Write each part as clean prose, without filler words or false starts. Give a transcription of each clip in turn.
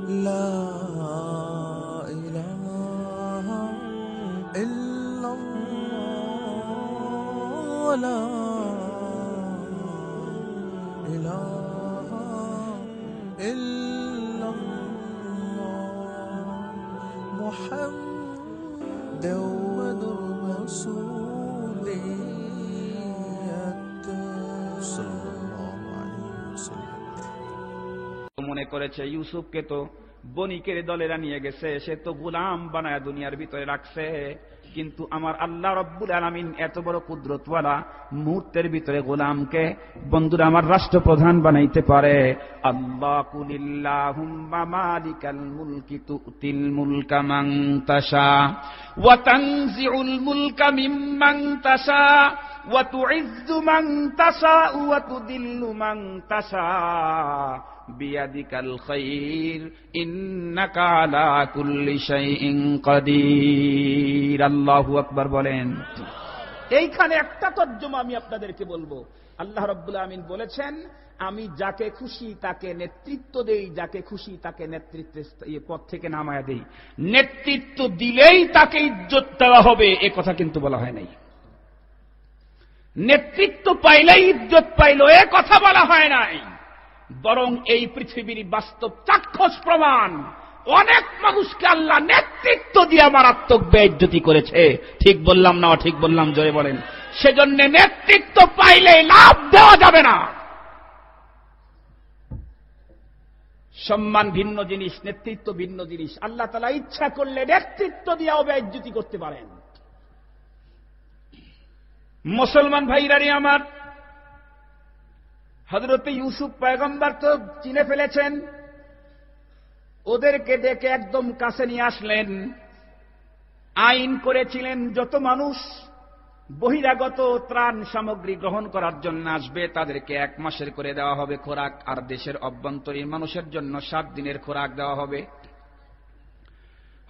لا إله إلا الله لا إله إلا الله محمد رسول সাল্লাল্লাহু আলাইহি ওয়াসাল্লাম মনে করেছে ইউসুফকে তো বণিকের দলেরা নিয়ে গেছে, সে তো গোলাম বানায় দুনিয়ার ভিতরে রাখছে, কিন্তু আমার আল্লাহ রব্বুল আলামিন এত বড় কুদরতওয়ালা, মুহূর্তের ভিতরে গোলামকে বন্ধুরা আমার রাষ্ট্রপ্রধান বানাইতে পারে। আল্লাহ কুলিল্লাহুম্মা মালিকাল মুলকি তুতিল মুলকা মান তাশা ওয়া তানজিউল মুলকা মিম্মান তাশা ওয়া তুইজ্জু মান তাশা ওয়া তুদিল্লু মান তাশা বিয়াদিকাল খায়র ইন্নাকা আলা কুল্লি শাইইন কাদির। আল্লাহু আকবার বলেন। এইখানে একটা তর্জমা আমি আপনাদেরকে বলবো। আল্লাহ রাব্বুল আমিন বলেছেন, আমি যাকে খুশি তাকে নেতৃত্ব দেই, যাকে খুশি তাকে নেতৃত্বের পদ থেকে নামায়া দেই। নেতৃত্ব দিলেই তাকে ইজ্জত দেওয়া হবে এ কথা কিন্তু বলা হয় নাই। নেতৃত্ব পাইলেই ইজ্জত পাইল এ কথা বলা হয় নাই, বরং এই পৃথিবীর বাস্তব চাক্ষুষ প্রমাণ, অনেক মানুষকে আল্লাহ নেতৃত্ব দিয়ে মারাত্মক বেইজ্জতি করেছে। ঠিক বললাম না ঠিক বললাম? জোরে বলেন। সেজন্য নেতৃত্ব পাইলে লাভ দেওয়া যাবে না। সম্মান ভিন্ন জিনিস, নেতৃত্ব ভিন্ন জিনিস। আল্লাহ তাআলা ইচ্ছা করলে নেতৃত্ব দিয়েও বেইজ্জতি করতে পারেন। মুসলমান ভাইরানি আমার, হযরত ইউসুফ পয়গম্বর তো চিনে ফেলেছেন, ওদেরকে ডেকে একদম কাছে নিয়ে আসলেন। আইন করেছিলেন যত মানুষ বহিরাগত ত্রাণ সামগ্রী গ্রহণ করার জন্য আসবে তাদেরকে 1 মাসের করে দেওয়া হবে খোরাক, আর দেশের অভ্যন্তরীণ মানুষের জন্য 7 দিনের খোরাক দেওয়া হবে।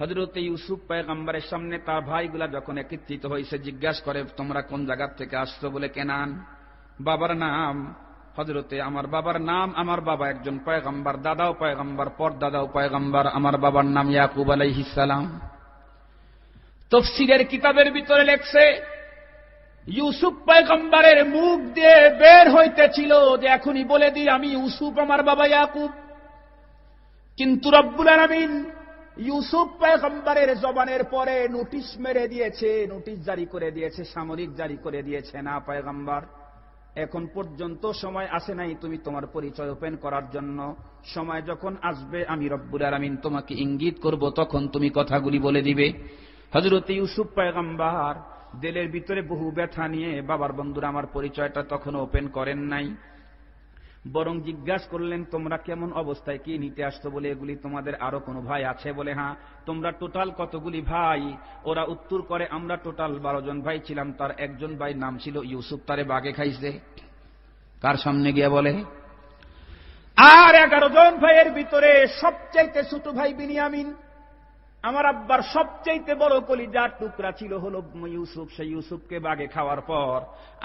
হযরত ইউসুফ পয়গম্বরের সামনে তার ভাইগুলা যখন একত্রিত হয়েছে, জিজ্ঞাসা করে তোমরা কোন জায়গা থেকে আসছো? বলে কেনান। বাবার নাম হযরতে, আমার বাবার নাম, আমার বাবা একজন পয়গম্বর, দাদাও পয়গম্বর, পরদাদাও পয়গম্বর, আমার বাবার নাম ইয়াকুব আলাইহিস সালাম। তাফসীরের কিতাবের ভিতরে লেখছে, ইউসুফ পয়গম্বরের মুখ দিয়ে বের হইতেছিল যে এখনই বলে দিই আমি ইউসুফ, আমার বাবা ইয়াকুব। কিন্তু রব্বুল আলামিন ইউসুফ পয়গম্বরের জবানের পরে নোটিশ মেরে দিয়েছে, নোটিশ জারি করে দিয়েছে, সামরিক জারি করে দিয়েছে, না পয়গম্বর এখন পর্যন্ত সময় আসে নাই তুমি তোমার পরিচয় ওপেন করার জন্য। সময় যখন আসবে আমি রব্বুল আলামিন তোমাকে ইঙ্গিত করব, তখন তুমি কথাগুলি বলে দিবে। হযরত ইউসুফ পয়গম্বর দিলের ভিতরে বহু ব্যথা নিয়ে বাবার বন্ধুরা আমার পরিচয়টা তখন ওপেন করেন নাই, বরং জিজ্ঞাসা করলেন তোমরা কেমন অবস্থায় কি নিতে আসতো? বলে এগুলি তোমাদের আরো কোনো ভাই আছে? বলে হ্যাঁ। তোমরা টোটাল কতগুলি ভাই? ওরা উত্তর করে আমরা টোটাল 12 জন ভাই ছিলাম, তার একজন ভাই নাম ছিল ইউসুফ, তারে বাগে খাইছে। কার সামনে গিয়ে বলে? আর 11 জন ভাইয়ের ভিতরে সবচাইতে ছোট ভাই বিনিয়ামিন, আমার আব্বার সবচাইতে বড় কলিজার টুকরা ছিল হলো ইউসুফ। সেই ইউসুফকে বাগে খাওয়ার পর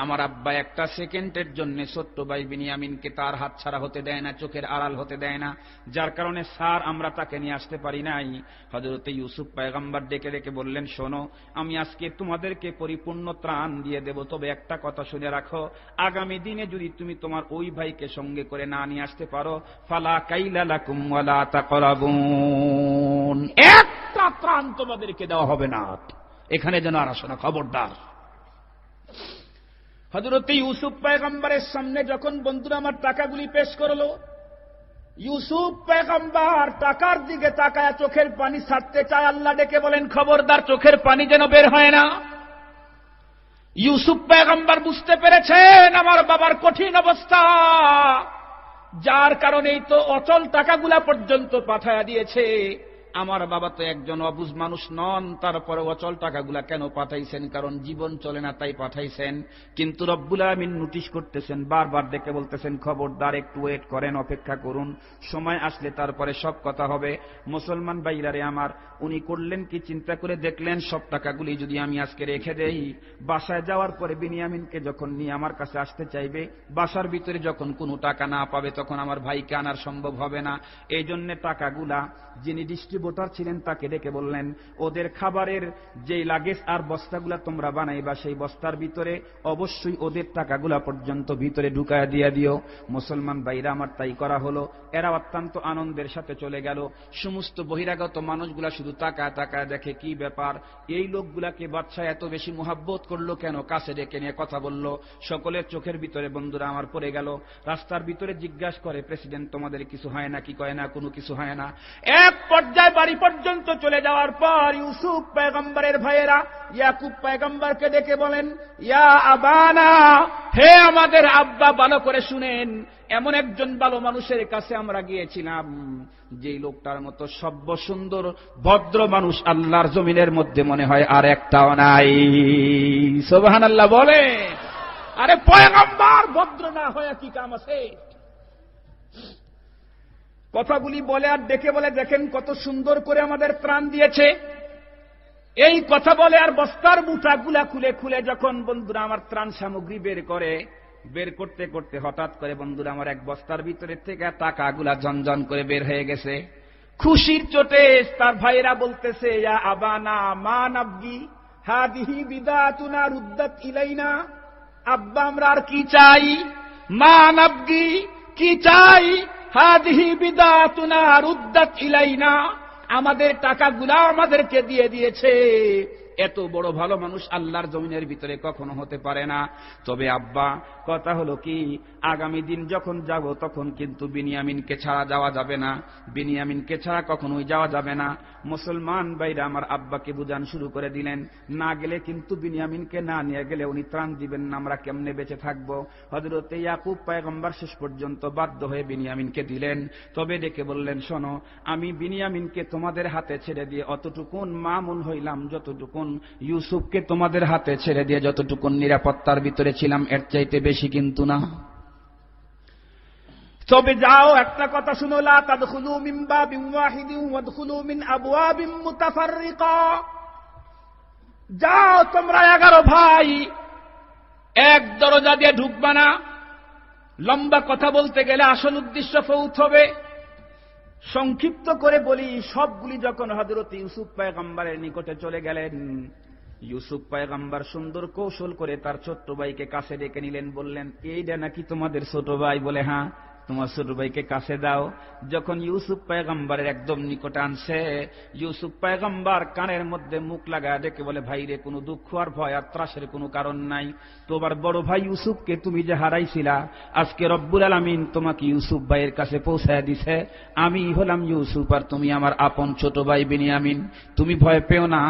আমার আব্বা একটা সেকেন্ডের জন্য ছোট্ট ভাই বিনিয়ামিনকে তার হাত ছাড়া হতে দেয় না, চোখের আড়াল হতে দেয় না, যার কারণে স্যার আমরা তাকে নিয়ে আসতে পারি নাই। হযরত ইউসুফ পয়গম্বর ডেকে ডেকে বললেন, শোনো আমি আজকে তোমাদেরকে পরিপূর্ণ ত্রাণ দিয়ে দেব, তবে একটা কথা শুনে রাখো, আগামী দিনে যদি তুমি তোমার ওই ভাইকে সঙ্গে করে না নিয়ে আসতে পারো, ফালা কাইলা লাকুম ওয়ালা তাকরাবুন, একটা ত্রাণ তোমাদেরকে দেওয়া হবে না। এখানে যেন আর আসো না, খবরদার। হযরত ইউসুফ পয়গম্বরের সামনে যখন বন্ধুরা আমার টাকাগুলি পেশ করলো, ইউসুফ পয়গম্বর টাকার দিকে তাকায় চোখের পানি ছাড়তে চায়। আল্লাহ ডেকে বলেন, খবরদার চোখের পানি যেন বের হয় না। ইউসুফ পয়গম্বর বুঝতে পেরেছেন আমার বাবার কঠিন অবস্থা, যার কারণেই তো অচল টাকাগুলা পর্যন্ত পাঠায়া দিয়েছে। আমার বাবা তো একজন অবুঝ মানুষ নন, তারপরে অচল টাকাগুলা কেন পাঠাইছেন? কারণ জীবন চলে না তাই পাঠাইছেন। কিন্তু রব্বুল আমিন নোটিশ করতেছেন, বারবার ডেকে বলতেছেন, খবরদার একটু ওয়েট করেন, অপেক্ষা করুন, সময় আসলে তারপরে সব কথা হবে। মুসলমান ভাইরারে আমার, উনি করলেন কি, চিন্তা করে দেখলেন সব টাকাগুলি যদি আমি আজকে রেখে দেই, বাসায় যাওয়ার পরে বিনিয়ামিনকে যখন নিয়ে আমার কাছে আসতে চাইবে, বাসার ভিতরে যখন কোনো টাকা না পাবে, তখন আমার ভাইকে আনার সম্ভব হবে না। এই জন্য টাকাগুলা যিনি ডিস্ট্রিবিউটর ছিলেন তাকে ডেকে বললেন, ওদের খাবারের যে লাগেজ আর বস্তাগুলা তোমরা বানাইবা, সেই বস্তার ভিতরে অবশ্যই ওদের টাকাগুলা পর্যন্ত ভিতরে ঢুকায় দিয়ে দিও। মুসলমান ভাইরা আমার, তাই করা হলো। এরা অত্যন্ত আনন্দের সাথে চলে গেল। সমস্ত বহিরাগত মানুষগুলা শুধু তাকায় তাকায় দেখে, কি ব্যাপার, এই লোকগুলাকে বাদশা এত বেশি মোহাব্বত করলো কেন? কাছে ডেকে নিয়ে কথা বলল। সকলের চোখের ভিতরে বন্ধুরা আমার পড়ে গেল। রাস্তার ভিতরে জিজ্ঞাসা করে, প্রেসিডেন্ট তোমাদের কিছু হয় না কি? কয় না, কোনো কিছু হয় না। এক পর্যায়ে বাড়ি পর্যন্ত চলে যাওয়ার পর ইউসুফ পয়গম্বরের ভাইয়েরা ইয়াকুব পয়গম্বরকে ডেকে বলেন, ইয়া আবানা, হে আমাদের আব্বা, ভালো করে শুনেন, এমন একজন ভালো মানুষের কাছে আমরা গিয়েছিলাম, যেই লোকটার মতো সভ্য সুন্দর ভদ্র মানুষ আল্লাহর জমিনের মধ্যে মনে হয় আর একটাও নাই। সুবহানাল্লাহ বলে। আরে পয়গম্বর ভদ্র না হয় কি কাম আছে? কথাগুলি বলে আর ডেকে বলে, দেখেন কত সুন্দর করে আমাদের ত্রাণ দিয়েছে। এই কথা বলে আর বস্তার মুঠাগুলা খুলে খুলে যখন বন্ধুরা আমার ত্রাণ সামগ্রী বের করতে করতে হঠাৎ করে বন্ধুরা আমার এক বস্তার ভিতরে থেকে টাকাগুলা ঝনঝন করে বের হয়ে গেছে। খুশির চোটে তার ভাইরা বলতেছে, ইয়া আবানা মা নাবগি হাদিহি বিদাতুনা রুদ্দাত ইলাইনা, আব্বা আমরা আর কি চাই? মা নাবগি, কি চাই? হাদিহি বিদাতুনা রুদ্দাত ইলাইনা, আমাদের টাকাগুলা আমাদেরকে দিয়ে দিয়েছে। এত বড় ভালো মানুষ আল্লাহর জমিনের ভিতরে কখনো হতে পারে না। তবে আব্বা, কথা হলো কি, আগামী দিন যখন যাব তখন কিন্তু বিনিয়ামিনকে ছাড়া যাওয়া যাবে না, বিনিয়ামিনকে ছাড়া কখনোই যাওয়া যাবে না। মুসলমান ভাইরা আমার আব্বাকে বুঝান শুরু করে দিলেন, না গেলে কিন্তু বিনিয়ামিনকে না নিয়ে গেলে উনি ত্রাণ দিবেন না, আমরা কেমনে বেঁচে থাকব। হযরতে ইয়াকুব পয়গম্বর শেষ পর্যন্ত বাধ্য হয়ে বিনিয়ামিনকে দিলেন। তবে ডেকে বললেন, শোনো, আমি বিনিয়ামিনকে তোমাদের হাতে ছেড়ে দিয়ে অতটুকুন মামুন হইলাম, যতটুকুন ইউসুফকে তোমাদের হাতে ছেড়ে দিয়ে যতটুকুন নিরাপত্তার ভিতরে ছিলাম, এর চাইতে বেশি কিন্তু না। তবে যাও, একটা কথা শুনো, লা তাদখুলু মিন বাবিন ওয়াহিদিন ওয়াদখুলু মিন আবওয়াবিন মুতাফাররিকা। যাও তোমরা 11 ভাই, এক দরজা দিয়ে ঢুকবা না। লম্বা কথা বলতে গেলে আসল উদ্দেশ্য ফৌত হবে। সংক্ষিপ্ত করে বলি, সবগুলি যখন হযরত ইউসুফ পয়গম্বরের নিকটে চলে গেলেন, ইউসুফ পয়গম্বর সুন্দর কৌশল করে তার ছোট্ট ভাইকে কাছে ডেকে নিলেন, বললেন, এইটা নাকি তোমাদের ছোট ভাই? বলে, হ্যাঁ। তোমার ছোট ভাইকে কাছে দাও। যখন ইউসুফ পয়গম্বরের একদম নিকটে আনছে, ইউসুফ পয়গম্বর কানের মধ্যে মুখ লাগায় ডেকে বলে, ভাই রে, কোনো দুঃখ আর ভয় আর ত্রাসের কোনো কারণ নাই। তোমার বড় ভাই ইউসুফকে তুমি যে হারাইছিলা, আজকে রব্বুল আলামিন তোমাকে ইউসুফ ভাইয়ের কাছে পৌঁছায় দিছে। আমি হলাম ইউসুফ আর তুমি আমার আপন ছোট ভাই বিনিয়ামিন। তুমি ভয় পেও না,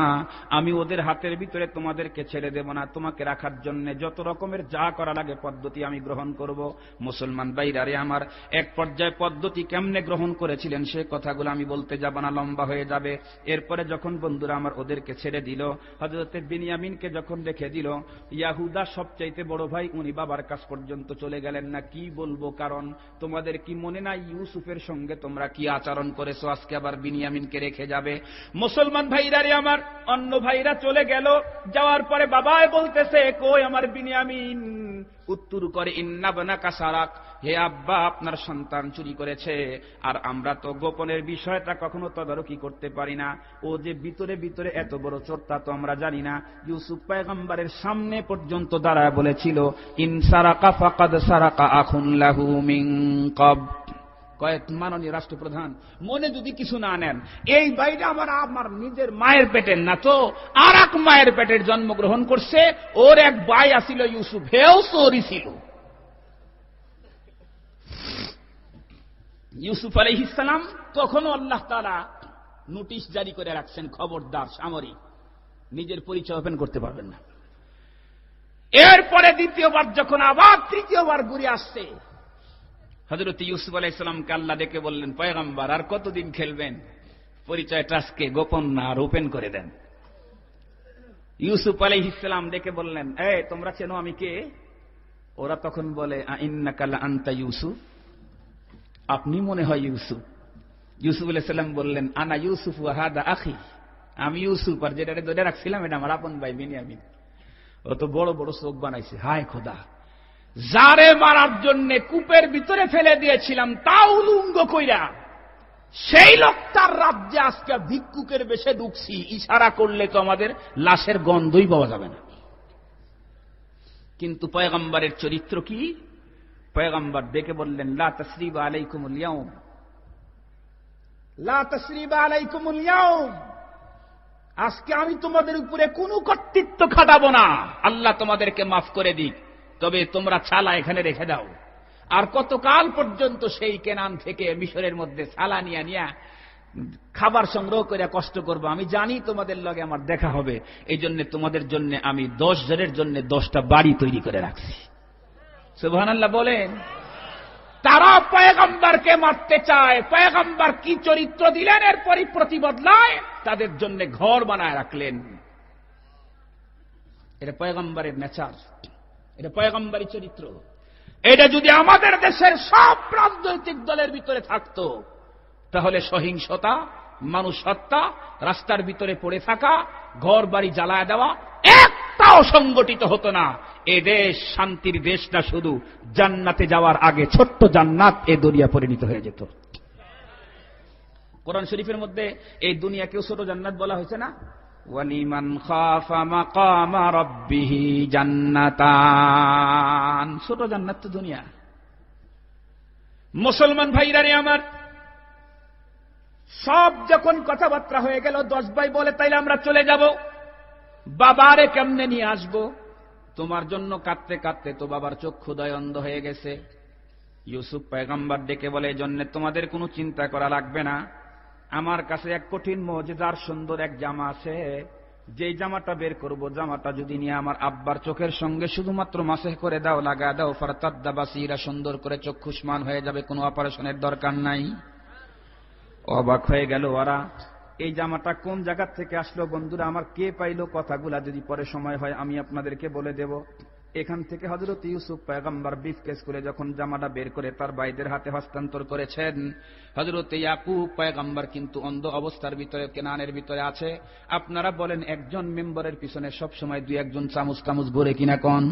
আমি ওদের হাতের ভিতরে তোমাদেরকে ছেড়ে দেব না। তোমাকে রাখার জন্য যত রকমের যা করা লাগে পদ্ধতি আমি গ্রহণ করব। মুসলমান ভাইরারে আমার, এক পর্যায়ে পদ্ধতি কেমনে গ্রহণ করেছিলেন সে কথাগুলো আমি বলতে যাব না, লম্বা হয়ে যাবে। এরপরে যখন বন্ধুরা আমার ওদেরকে ছেড়ে দিল, হযরতে বিনিয়ামিনকে যখন রেখে দিল, ইয়াহুদা সবচাইতে বড় ভাই, উনি বাবার কাছ পর্যন্ত চলে গেলেন না। কি বলবো, কারণ তোমাদের কি মনে নাই ইউসুফের সঙ্গে তোমরা কি আচরণ করেছো, আজকে আবার বিনিয়ামিনকে রেখে যাবে? মুসলমান ভাইরারে আমার, অন্য ভাইরা চলে গেল। যাওয়ার পরে বাবাই বলতেছে, কই আমার বিনিয়ামিন? উত্তর করে, ইন্নাবনাকা সারাক, হে আব্বা, আপনার সন্তান চুরি করেছে। আর আমরা তো গোপনের বিষয়টা কখনো তদারকি করতে পারি না। ও যে ভিতরে ভিতরে এত বড় চোর তা তো আমরা জানি না। ইউসুফ পয়গম্বরের সামনে পর্যন্ত দাঁড়ায় বলেছিল, ইন সারাকা ফাকাদ সারাকা আখুন লাহু মিন ক্বাব। কয়েক মাননীয় রাষ্ট্রপ্রধান, মনে যদি কিছু না নেন, এই ভাইটা আমার নিজের মায়ের পেটের না তো, আর এক মায়ের পেটের জন্মগ্রহণ করছে। ওর এক ভাই আসিল ইউসুফ, হেও চোরই ছিল। ইউসুফ আলাইহিস সালাম তখনও আল্লাহ তাআলা নোটিশ জারি করে রাখছেন, খবরদার সামরিক, নিজের পরিচয় ওপেন করতে পারবেন না। এরপরে দ্বিতীয়বার যখন আবার তৃতীয়বার ঘুরে আসছে, হযরত ইউসুফ আলাইহিস সালামকে আল্লাহ ডেকে বললেন, পয়গম্বর আর কতদিন খেলবেন? পরিচয়টা আজকে গোপন না আর ওপেন করে দেন। ইউসুফ আলাইহিস সালাম ডেকে বললেন, এই তোমরা চেনো আমি কে? ওরা তখন বলে, ইন্নাকা লা আনতা ইউসুফ, আপনি মনে হয় ইউসুফ। ইউসুফ আলাইহিস সালাম বললেন, আনা ইউসুফ ওয়া হাদা আখি, আমি ইউসুফ আর যেটা ধরে রাখছিলাম এটা আমার আপন ভাই বিনিয়ামিন। ও তো বড় বড় চোখ বানাইছে, হায় খোদা, যারে মারার জন্য কূপের ভিতরে ফেলে দিয়েছিলাম তা উলঙ্গ কইরা সেই লোকটার রাজ্যে আজকে ভিক্ষুকের বেশে ঢুকছি, ইশারা করলে তো আমাদের লাশের গন্ধই পাওয়া যাবে না। কিন্তু পয়গম্বরের চরিত্র কি? পয়গম্বর ডেকে বললেন, লা তাসরিবা আলাইকুমুল ইয়াউম, লা তাসরিবা আলাইকুমুল ইয়াউম, আজকে আমি তোমাদের উপরে কোনো কর্তৃত্ব খাটাবো না, আল্লাহ তোমাদেরকে মাফ করে দিক, তবে তোমরা ছালা এখানে রেখে দাও। আর কতকাল পর্যন্ত সেই কেনান থেকে মিশরের মধ্যে ছালা নিয়া খাবার সংগ্রহ করে কষ্ট করবো? আমি জানি তোমাদের লগে আমার দেখা হবে, এই জন্য তোমাদের জন্য আমি 10 জনের জন্য 10টা বাড়ি তৈরি করে রাখছি। সুবহানাল্লাহ বলেন। তারা পয়গম্বরকে মারতে চায়, পয়গম্বর কি চরিত্র দিলেন এর প্রতিবদলায় তাদের জন্য ঘর বানায় রাখলেন। এটা পয়গম্বরের নেচার, এটা পয়গম্বরী চরিত্র। এটা যদি আমাদের দেশের সব রাজনৈতিক দলের ভিতরে থাকতো তাহলে সহিংসতা, মানুষ হত্যা, রাস্তার ভিতরে পড়ে থাকা, ঘর বাড়ি জ্বালায় দেওয়া একটাও সংগঠিত হতো না। এ দেশ শান্তির দেশ না, শুধু জান্নাতে যাওয়ার আগে ছোট্ট জান্নাত এ দুনিয়া পরিণত হয়ে যেত। কোরআন শরীফের মধ্যে এই দুনিয়াকেও ছোট জান্নাত বলা হয়েছে না? ওয়ালিমান খাফা মাকামা রাব্বিহি জান্নাতান, ছোট জান্নাত তো দুনিয়া। মুসলমান ভাইরা রে আমার, সব যখন কথাবার্তা হয়ে গেল, 10 ভাই বলে তাইলে আমরা চলে যাব, বাবারে কেমনে নিয়ে আসবো? তোমার জন্য কাঁদতে কাঁদতে তো বাবার চক্ষুদয় অন্ধ হয়ে গেছে। ইউসুফ পয়গম্বর ডেকে বলে, এই জন্য তোমাদের কোনো চিন্তা করা লাগবে না, আমার কাছে এক কঠিন মুজিজার সুন্দর এক জামা আছে, যেই জামাটা বের করব, জামাটা যদি নিয়ে আমার আব্বার চোখের সঙ্গে শুধুমাত্র মাসেহ করে দাও, লাগা দাও, ফারতাদ্দা বাসীরা, সুন্দর করে চক্ষুষ্মান হয়ে যাবে, কোনো অপারেশনের দরকার নাই। অবাক হয়ে গেল ওরা, এই জামাটা কোন জায়গা থেকে আসলো? বন্ধুরা আমার, কে পাইলো? কথাগুলা যদি পরে সময় হয় আমি আপনাদেরকে বলে দেব। এখান থেকে হযরত ইউসুফ পয়গম্বর ব্রিফকেস করে যখন জামাটা বের করে তার ভাইদের হাতে হস্তান্তর করেছেন, হযরত ইয়াকুব পয়গম্বর কিন্তু অন্ধ অবস্থার ভিতরে কেনানের ভিতরে আছে। আপনারা বলেন, একজন মেম্বারের পিছনে সব সময় 2-1 জন চামচ টামচ ঘুরে কিনা? কোন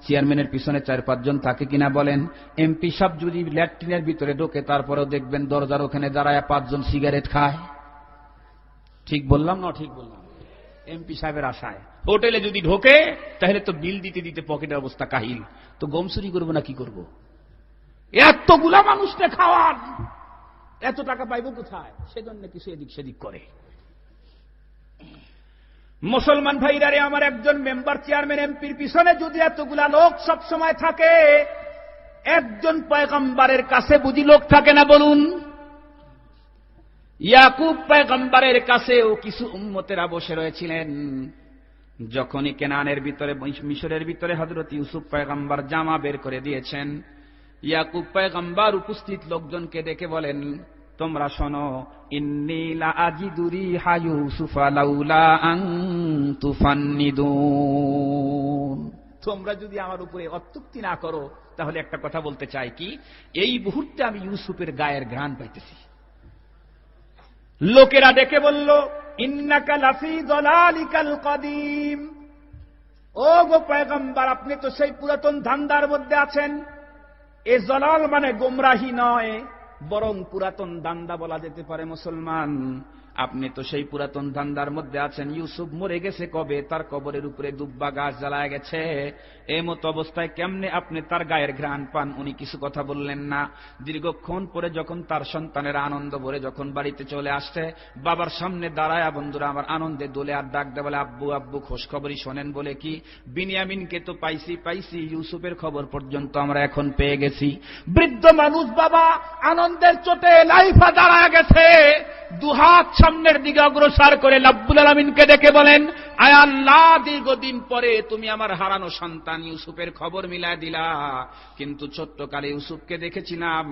চেয়ারম্যানের পিছনে 4-5 জন থাকে কিনা বলেন? এমপি সাহেব যদি ল্যাট্রিনের ভিতরে ঢোকে তারপরেও দেখবেন দরজার ওখানে দাঁড়ায় 5 জন সিগারেট খায়। ঠিক বললাম না ঠিক বললাম? এমপি সাহেবের আশায় হোটেলে যদি ঢোকে তাহলে তো বিল দিতে দিতে পকেটের অবস্থা কাহিল, তো গম চুরি করবো না কি করব? এতগুলা মানুষকে খাওয়ান, এত টাকা পাইব কোথায়? সেজন্য কিছু এদিক সেদিক করে। মুসলমান ভাইরারে আমার, একজন মেম্বার চেয়ারম্যান এমপির পিছনে যদি এতগুলা লোক সব সময় থাকে, একজন পয়গম্বরের কাছে বুঝি লোক থাকে না বলুন? ইয়াকুব পয়গম্বরের কাছেও কিছু উম্মতেরা বসে রয়েছিলেন। যখনই কেনানের ভিতরে, মিশরের ভিতরে হযরত ইউসুফ পয়গম্বর জামা বের করে দিয়েছেন, ইয়াকুব পয়গম্বর উপস্থিত লোকজনকে ডেকে বলেন, তোমরা শোনো, ইন্নী লা আজিদু রিহা ইউসুফা লাউলা আন তুফান্নিদুন, তোমরা যদি আমার উপরে অত্যুক্তি না করো তাহলে একটা কথা বলতে চাই, কি এই মুহূর্তে আমি ইউসুফের গায়ের ঘ্রাণ পাইতেছি। লোকেরা ডেকে বলল, ইন্নাকা লাফি যালালিকাল কাদিম, ও গো পয়গম্বর, আপনি তো সেই পুরাতন ধান্দার মধ্যে আছেন। এ জলাল মানে গোমরাহি নয়, বরং পুরাতন ধান্দা বলা যেতে পারে। মুসলমান, আপনি তো সেই পুরাতন ধান্দার মধ্যে আছেন। ইউসুফ মরে গেছে কবে? তার কবরের উপরে দুব্বা গাছ জ্বালায় গেছে। এই মতো অবস্থায় কেমনে আপনি তার গায়ের ঘ্রাণ পান? উনি কিছু কথা বললেন না। দীর্ঘক্ষণ পরে যখন তার সন্তানের আনন্দ ভরে যখন বাড়িতে চলে আসছে, বাবার সামনে দাঁড়ায় বন্ধুরা আমার আনন্দে দোলে আর ডাক দেয়, বলে, আব্বু আব্বু খোঁজ খবরই শোনেন। বলে কি? বিনিয়ামিনকে তো পাইছি, ইউসুফের খবর পর্যন্ত আমরা এখন পেয়ে গেছি। বৃদ্ধ মানুষ বাবা আনন্দের চোটে লাইফা দাঁড়ায় গেছে, দুহাত সামনের দিকে অগ্রসর করে রব্বুল আলামিনকে ডেকে বলেন, আয় আল্লাহ, দীর্ঘদিন পরে তুমি আমার হারানো সন্তান ইউসুফের খবর মিলায় দিলা, কিন্তু ছোট্টকালে ইউসুফকে দেখেছিলাম,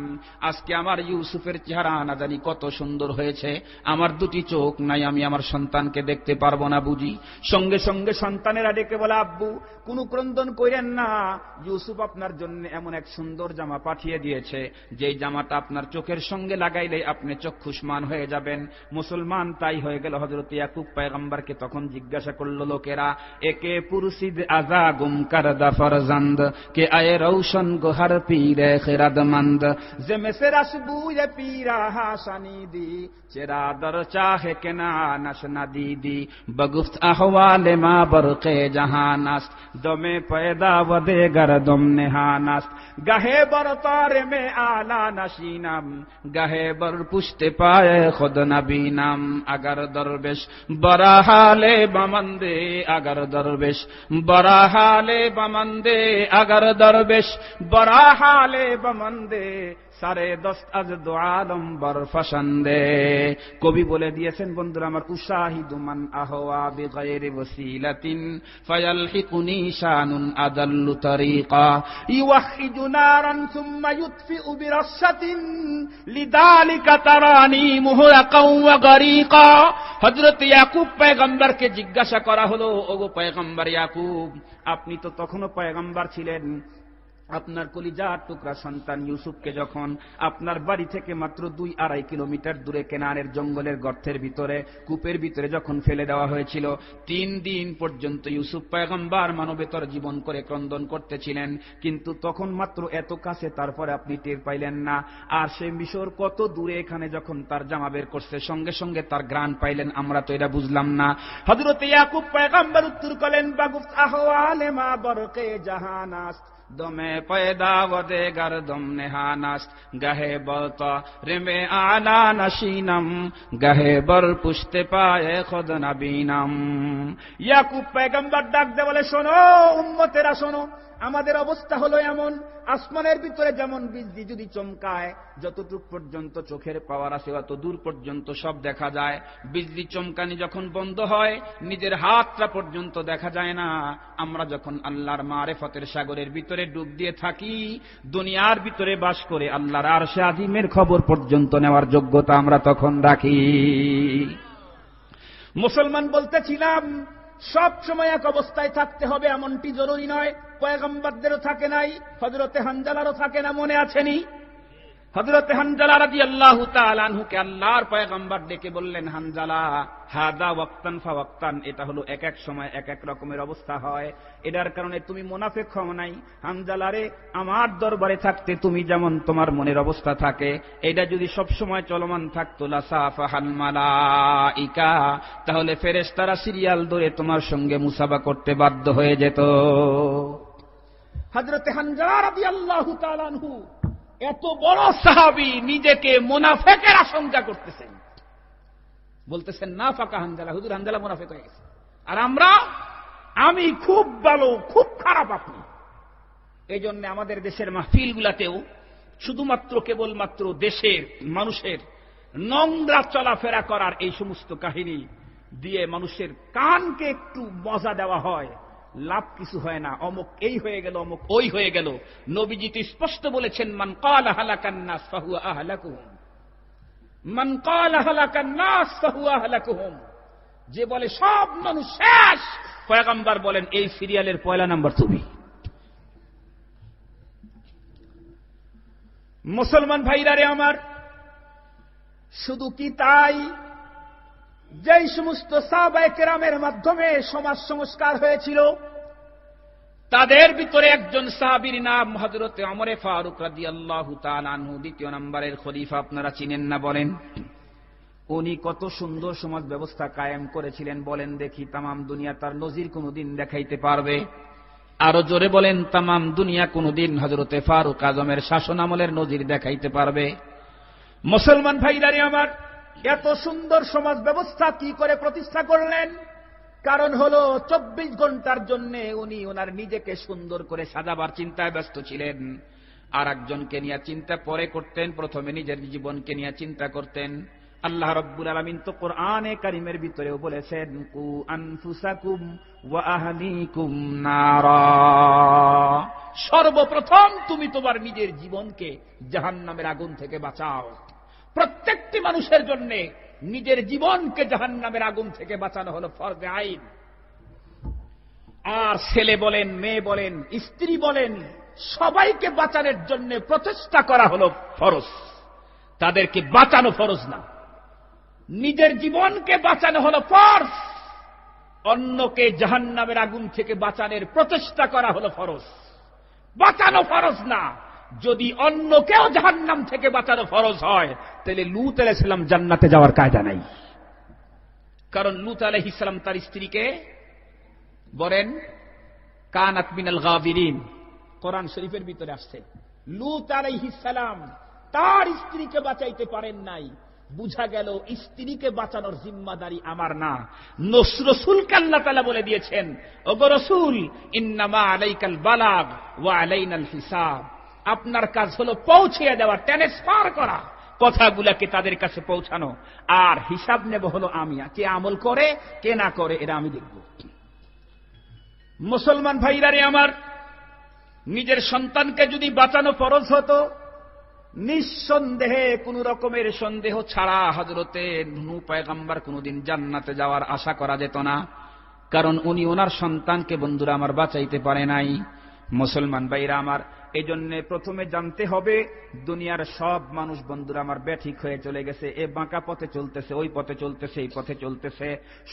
আজকে আমার ইউসুফের চেহারা না জানি কত সুন্দর হয়েছে, আমার দুটি চোখ নাই, আমি আমার সন্তানকে দেখতে পারবো না বুঝি। সঙ্গে সঙ্গে সন্তানেরা ডেকে বলে, আব্বু কোনো ক্রন্দন কইরেন না, ইউসুফ আপনার জন্য এমন এক সুন্দর জামা পাঠিয়ে দিয়েছে, যেই জামাটা আপনার চোখের সঙ্গে লাগাইলে আপনি চক্ষুষ্মান হয়ে যাবেন। মুসলমান তাই হয়ে গেল। হযরত ইয়াকুব পয়গম্বরকে তখন জিজ্ঞাসা করলো লোকেরা, একে পুরসিদ আজা গুম করদা ফরজন্দ কে আয়ে রৌশন গোহর পীরে খিরদমন্দ যে মেসেরাস বুয়ে পীরা হাসানিদি চেরা দর চাহে কে না নশনা দিদি বগুফত আহওয়ালে মা বরকে জাহানাস্ত দমে পয়দা ওদে গরদম নেহানাস্ত গাহে বরতারে মে আলা নশিনম গাহে বর পুশতে পায়ে খুদ নবীনম अगर दरवेश बड़ा हाले बमंदे अगर दरवेश बड़ा हाले बमंदे अगर दरवेश बड़ा हाले बमंदे সারে দস্ত আজ দো আলম বর ফসন্দে। কবি বলে দিয়েছেন, বন্ধুরা আমার, উশাহিদু মান আহওয়া বিগাইরি ওয়াসিলাতিন ফায়ালহিকুনি শানুন আদাল্লু তরিকা ইউহিদু নারান সুম্মা ইউতফিউ বিরাসাতিন লিযালিকা তারানি মুহরাকাও ওয়া গরিকা। হযরত ইয়াকুব পয়গম্বরকে জিজ্ঞাসা করা হলো, ওগো পয়গম্বর ইয়াকুব, আপনি তো তখনও পয়গম্বর ছিলেন, আপনার কলিজার টুকরা সন্তান ইউসুফকে যখন আপনার বাড়ি থেকে মাত্র 2-2.5 কিলোমিটার দূরে কেনানের জঙ্গলের গর্তের ভিতরে, কূপের ভিতরে যখন ফেলে দেওয়া হয়েছিল, 3 দিন পর্যন্ত ইউসুফ পয়গম্বর মানবেতর জীবন করে ক্রন্দন করতেছিলেন, কিন্তু তখন মাত্র এত কাছে, তারপরে আপনি টের পাইলেন না। আর সে মিশর কত দূরে, এখানে যখন তার জামা বের করছে সঙ্গে সঙ্গে তার ঘ্রাণ পাইলেন, আমরা তো এটা বুঝলাম না। হযরত ইয়াকুব পয়গম্বর উত্তর করলেন, বাগুফ আহওয়ালে মা বরকে জাহানাস্ত দমে পয়দা ওদে গরদম নেহানাস্ত গাহে বলতা রেমে আলা নশিনম গাহে বর পুশতে পায়ে খুদ নবীনম। ইয়াকুব পয়গম্বর ডাক দে বলে, শোনো উম্মতেরা, শোনো, আমাদের অবস্থা হলো এমন, আসমানের ভিতরে যেমন বিজলি যদি চমকায়, যতটুক পর্যন্ত চোখের পাওয়ার আছে অত দূর পর্যন্ত সব দেখা যায়, বিজলি চমকানি যখন বন্ধ হয় নিজের হাতটা পর্যন্ত দেখা যায় না। আমরা যখন আল্লাহর মারেফতের সাগরের ভিতরে ডুব দিয়ে থাকি, দুনিয়ার ভিতরে বাস করে আল্লাহর আরশে আজিমের খবর পর্যন্ত নেওয়ার যোগ্যতা আমরা তখন রাখি। মুসলমান বলতেছিলাম, সব সময় এক অবস্থায় থাকতে হবে এমনটি জরুরি নয়। পয়গম্বরদেরও থাকে নাই, হযরতে হানজালারও থাকে না, মনে আছেনি? হযরতে হানজালা রাদিয়াল্লাহু তাআলা আনহুকে আল্লাহর পয়গম্বর ডেকে বললেন, হানজালা, হাদা ওয়াক্তান ফা ওয়াক্তান, এটা হলো এক এক সময় এক এক রকমের অবস্থা হয়, এটার কারণে তুমি মুনাফিক হও নাই। হানজালারে, আমার দরবারে থাকতে তুমি যেমন তোমার মনের অবস্থা থাকে, এটা যদি সব সময় চলমান থাকতো, লাসাফাহাল মালাইকা, তাহলে ফেরেশতারা সিরিয়াল ধরে তোমার সঙ্গে মুসাফা করতে বাধ্য হয়ে যেত। হযরতে হানজালা রাদিয়াল্লাহু তাআলা আনহু এত বড় সাহাবী, নিজেকে মুনাফিকের আশঙ্কা করতেছেন, বলতেছেন না ফাঁকা হানজালা, হুজুর হানজালা মুনাফিক হয়ে গেছে। আর আমরা, আমি খুব ভালো, খুব খারাপ আপনি। এই জন্য আমাদের দেশের মাহফিলগুলাতেও শুধুমাত্র কেবলমাত্র দেশের মানুষের নোংরা চলাফেরা করার এই সমস্ত কাহিনী দিয়ে মানুষের কানকে একটু মজা দেওয়া হয়, লাভ কিছু হয় না। অমুক এই হয়ে গেল, অমুক ওই হয়ে গেল। নবীজি তো স্পষ্ট বলেছেন, মান ক্বালা হালাকান নাস ফাহুয়া আহলাকুহুম, মান ক্বালা হালাকান নাস ফাহুয়া আহলাকুহুম, যে বলে সব মানুষ শেষ, পয়গম্বর বলেন এই সিরিয়ালের পয়লা নাম্বার তুমি। মুসলমান ভাইরারে আমার, শুধু কি তাই, যেই সমস্ত সাহাবায়ে কেরামের মাধ্যমে সমাজ সংস্কার হয়েছিল, তাদের ভিতরে একজন সাহাবীর নাম হযরতে ওমর ফারুক রাদিয়াল্লাহু তাআলা আনহু, দ্বিতীয় নম্বরের খলিফা। আপনারা চিনেন না বলেন? উনি কত সুন্দর সমাজ ব্যবস্থা কায়েম করেছিলেন বলেন দেখি। তামাম দুনিয়া তার নজির কোনদিন দেখাইতে পারবে? আরো জোরে বলেন, তামাম দুনিয়া কোনদিন হযরতে ফারুক আজমের শাসন আমলের নজির দেখাইতে পারবে? মুসলমান ভাইরারে আমার, এত সুন্দর সমাজ ব্যবস্থা কি করে প্রতিষ্ঠা করলেন? কারণ হলো 24 ঘন্টার জন্য উনি ওনার নিজেকে সুন্দর করে সাজাবার চিন্তায় ব্যস্ত ছিলেন। আর একজনকে নিয়ে চিন্তা পরে করতেন, প্রথমে নিজের জীবনকে নিয়ে চিন্তা করতেন। আল্লাহ রাব্বুল আলামিন তো কোরআনে কারীমের ভিতরেও বলেছেন, কু আনফুসাকুম ওয়া আহলিকুম নারা, সর্বপ্রথম তুমি তোমার নিজের জীবনকে জাহান্নামের আগুন থেকে বাঁচাও। প্রত্যেকটি মানুষের জন্য নিজের জীবনকে জাহান্নামের আগুন থেকে বাঁচানো হলো ফরজে আইন। আর ছেলে বলেন, মেয়ে বলেন, স্ত্রী বলেন, সবাইকে বাঁচানোর জন্য প্রচেষ্টা করা হলো ফরজ, তাদেরকে বাঁচানো ফরজ না। নিজের জীবনকে বাঁচানো হলো ফরজ, অন্যকে জাহান্নামের আগুন থেকে বাঁচানোর প্রচেষ্টা করা হলো ফরজ। বাঁচানো ফরজ না। যদি অন্যকেও জাহান্নাম থেকে বাঁচানো ফরজ হয়, তাহলে লূত আলাইহিস সালাম জান্নাতে যাওয়ার কায়দা নাই। কারণ লূত আলাইহিস সালাম তার স্ত্রীকে বলেন কানাত মিনাল গাবিরিন, কোরআন শরীফের ভিতরে আসছে। লূত আলাইহিস সালাম তার স্ত্রীকে বাঁচাইতে পারেন নাই। বুঝা গেল স্ত্রীকে বাঁচানোর জিম্মাদারি আমার না, রাসূলকে আল্লাহ তাআলা বলে দিয়েছেন, ওগো রাসূল, ইন্নামা আলাইকাল বালাগ ওয়া আলাইনাল হিসাব, আপনার কাজ হলো পৌঁছে দেওয়া, ট্রান্সফার করা, কথাগুলোকে তাদের কাছে পৌঁছানো, আর হিসাব নেব হলো আমি। কে আমল করে কে না করে এটা আমি দেখব। মুসলমান ভাইরা রে আমার, নিজের সন্তানকে যদি বাঁচানো ফরজ হতো, নিঃসন্দেহে কোন রকমের সন্দেহ ছাড়া হযরতে নূহ পয়গম্বর কোনদিন জান্নাতে যাওয়ার আশা করা যেত না। কারণ উনি ওনার সন্তানকে বন্ধুরা আমার বাঁচাইতে পারে নাই। মুসলমান ভাইরা আমার, এই জন্য প্রথমে জানতে হবে দুনিয়ার সব মানুষ বন্ধুরা আমার ব্যাঠিক হয়ে চলে গেছে। এ বাঁকা পথে চলতেছে, ওই পথে চলতেছে, এই পথে চলতেছে।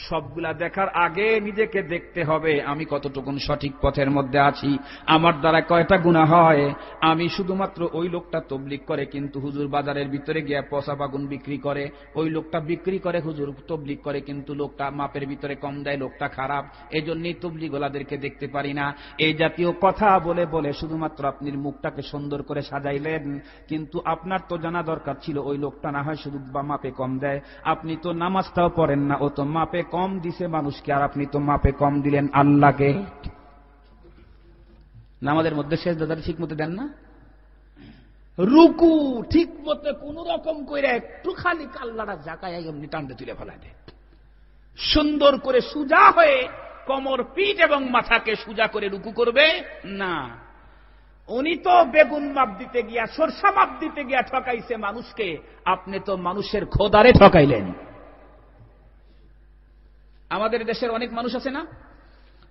সবগুলা দেখার আগে নিজেকে দেখতে হবে আমি কতটুকুন সঠিক পথের মধ্যে আছি, আমার দ্বারা কয়টা গুনাহ হয়। আমি শুধুমাত্র ওই লোকটা তবলিগ করে কিন্তু হুজুর বাজারের ভিতরে গিয়ে পচা বাগুন বিক্রি করে, ওই লোকটা বিক্রি করে হুজুর তবলিগ করে কিন্তু লোকটা মাপের ভিতরে কম দেয়, লোকটা খারাপ, এই জন্যই তবলিগওয়ালাদেরকে দেখতে পারি না। এই জাতীয় কথা বলে বলে শুধুমাত্র আপনি মুখটাকে সুন্দর করে সাজাইলেন, কিন্তু আপনার তো জানা দরকার ছিল ওই লোকটা না হয় শুধু মাপে কম দেয়, আপনি তো নামাজটাও পড়েন না, ও তো মাপে কম দিছে মানুষকে, আর আপনি তো মাপে কম দিলেন আল্লাহকে। নামাজের মধ্যে সেজদাটা ঠিক মতো দেন না, রুকু ঠিক মতো কোন রকম করে একটু খালি কাল্লাটা জাকায় এমনি টানতে তুলে ফেলা দেয়, সুন্দর করে সুজা হয়ে কোমর, পিঠ এবং মাথাকে সুজা করে রুকু করবে না। উনি তো বেগুন মাপ দিতে গিয়া, সরষা মাপ দিতে গিয়া ঠকাইছে মানুষকে, আপনি তো মানুষের খোদারে ঠকাইলেন। আমাদের দেশের অনেক মানুষ আছে না,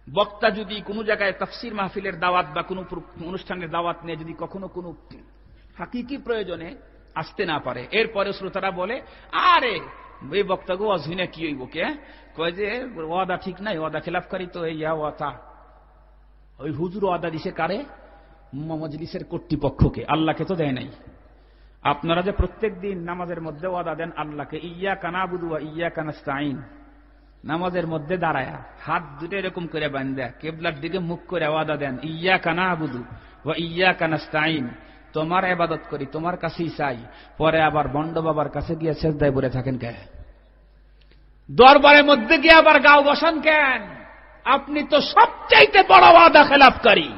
বক্তা যদি কোনো জায়গায় তাফসীর মাহফিলের দাওয়াত বা কোনো অনুষ্ঠানের দাওয়াত নিয়ে যদি কখনো কোনো হাকিকি প্রয়োজনে আসতে না পারে, এরপরে শ্রোতারা বলে, আরে এই বক্তাকে অজহিনা কি হইব, কে কয় যে ওয়াদা ঠিক নাই, ওয়াদা খেলাফকারী তো এই ওয়াদা। ওই হুজুর ওয়াদা দিছে কারে? মজলিসের কর্তৃপক্ষকে, আল্লাহকে তো দেয় নাই। আপনারা যে প্রত্যেক দিন নামাজের মধ্যে ওয়াদা দেন আল্লাহকে, ইয়্যাকা না'বুদু ওয়া ইয়্যাকা নাস্তাঈন, নামাজের মধ্যে দাঁড়ায়া হাত দুটো এরকম করে বাঁধা কিবলার দিকে মুখ করে ওয়াদা দেন, ইয়্যাকা না'বুদু ওয়া ইয়্যাকা নাস্তাঈন, তোমার ইবাদত করি, তোমার কাছেই চাই। পরে আবার বন্ড বাবার কাছে গিয়ে সেজদায় পড়ে থাকেন কেন? দরবারের মধ্যে গিয়ে আবার গাও বসান কেন? আপনি তো সবচাইতে বড় ওয়াদা খেলাফকারী।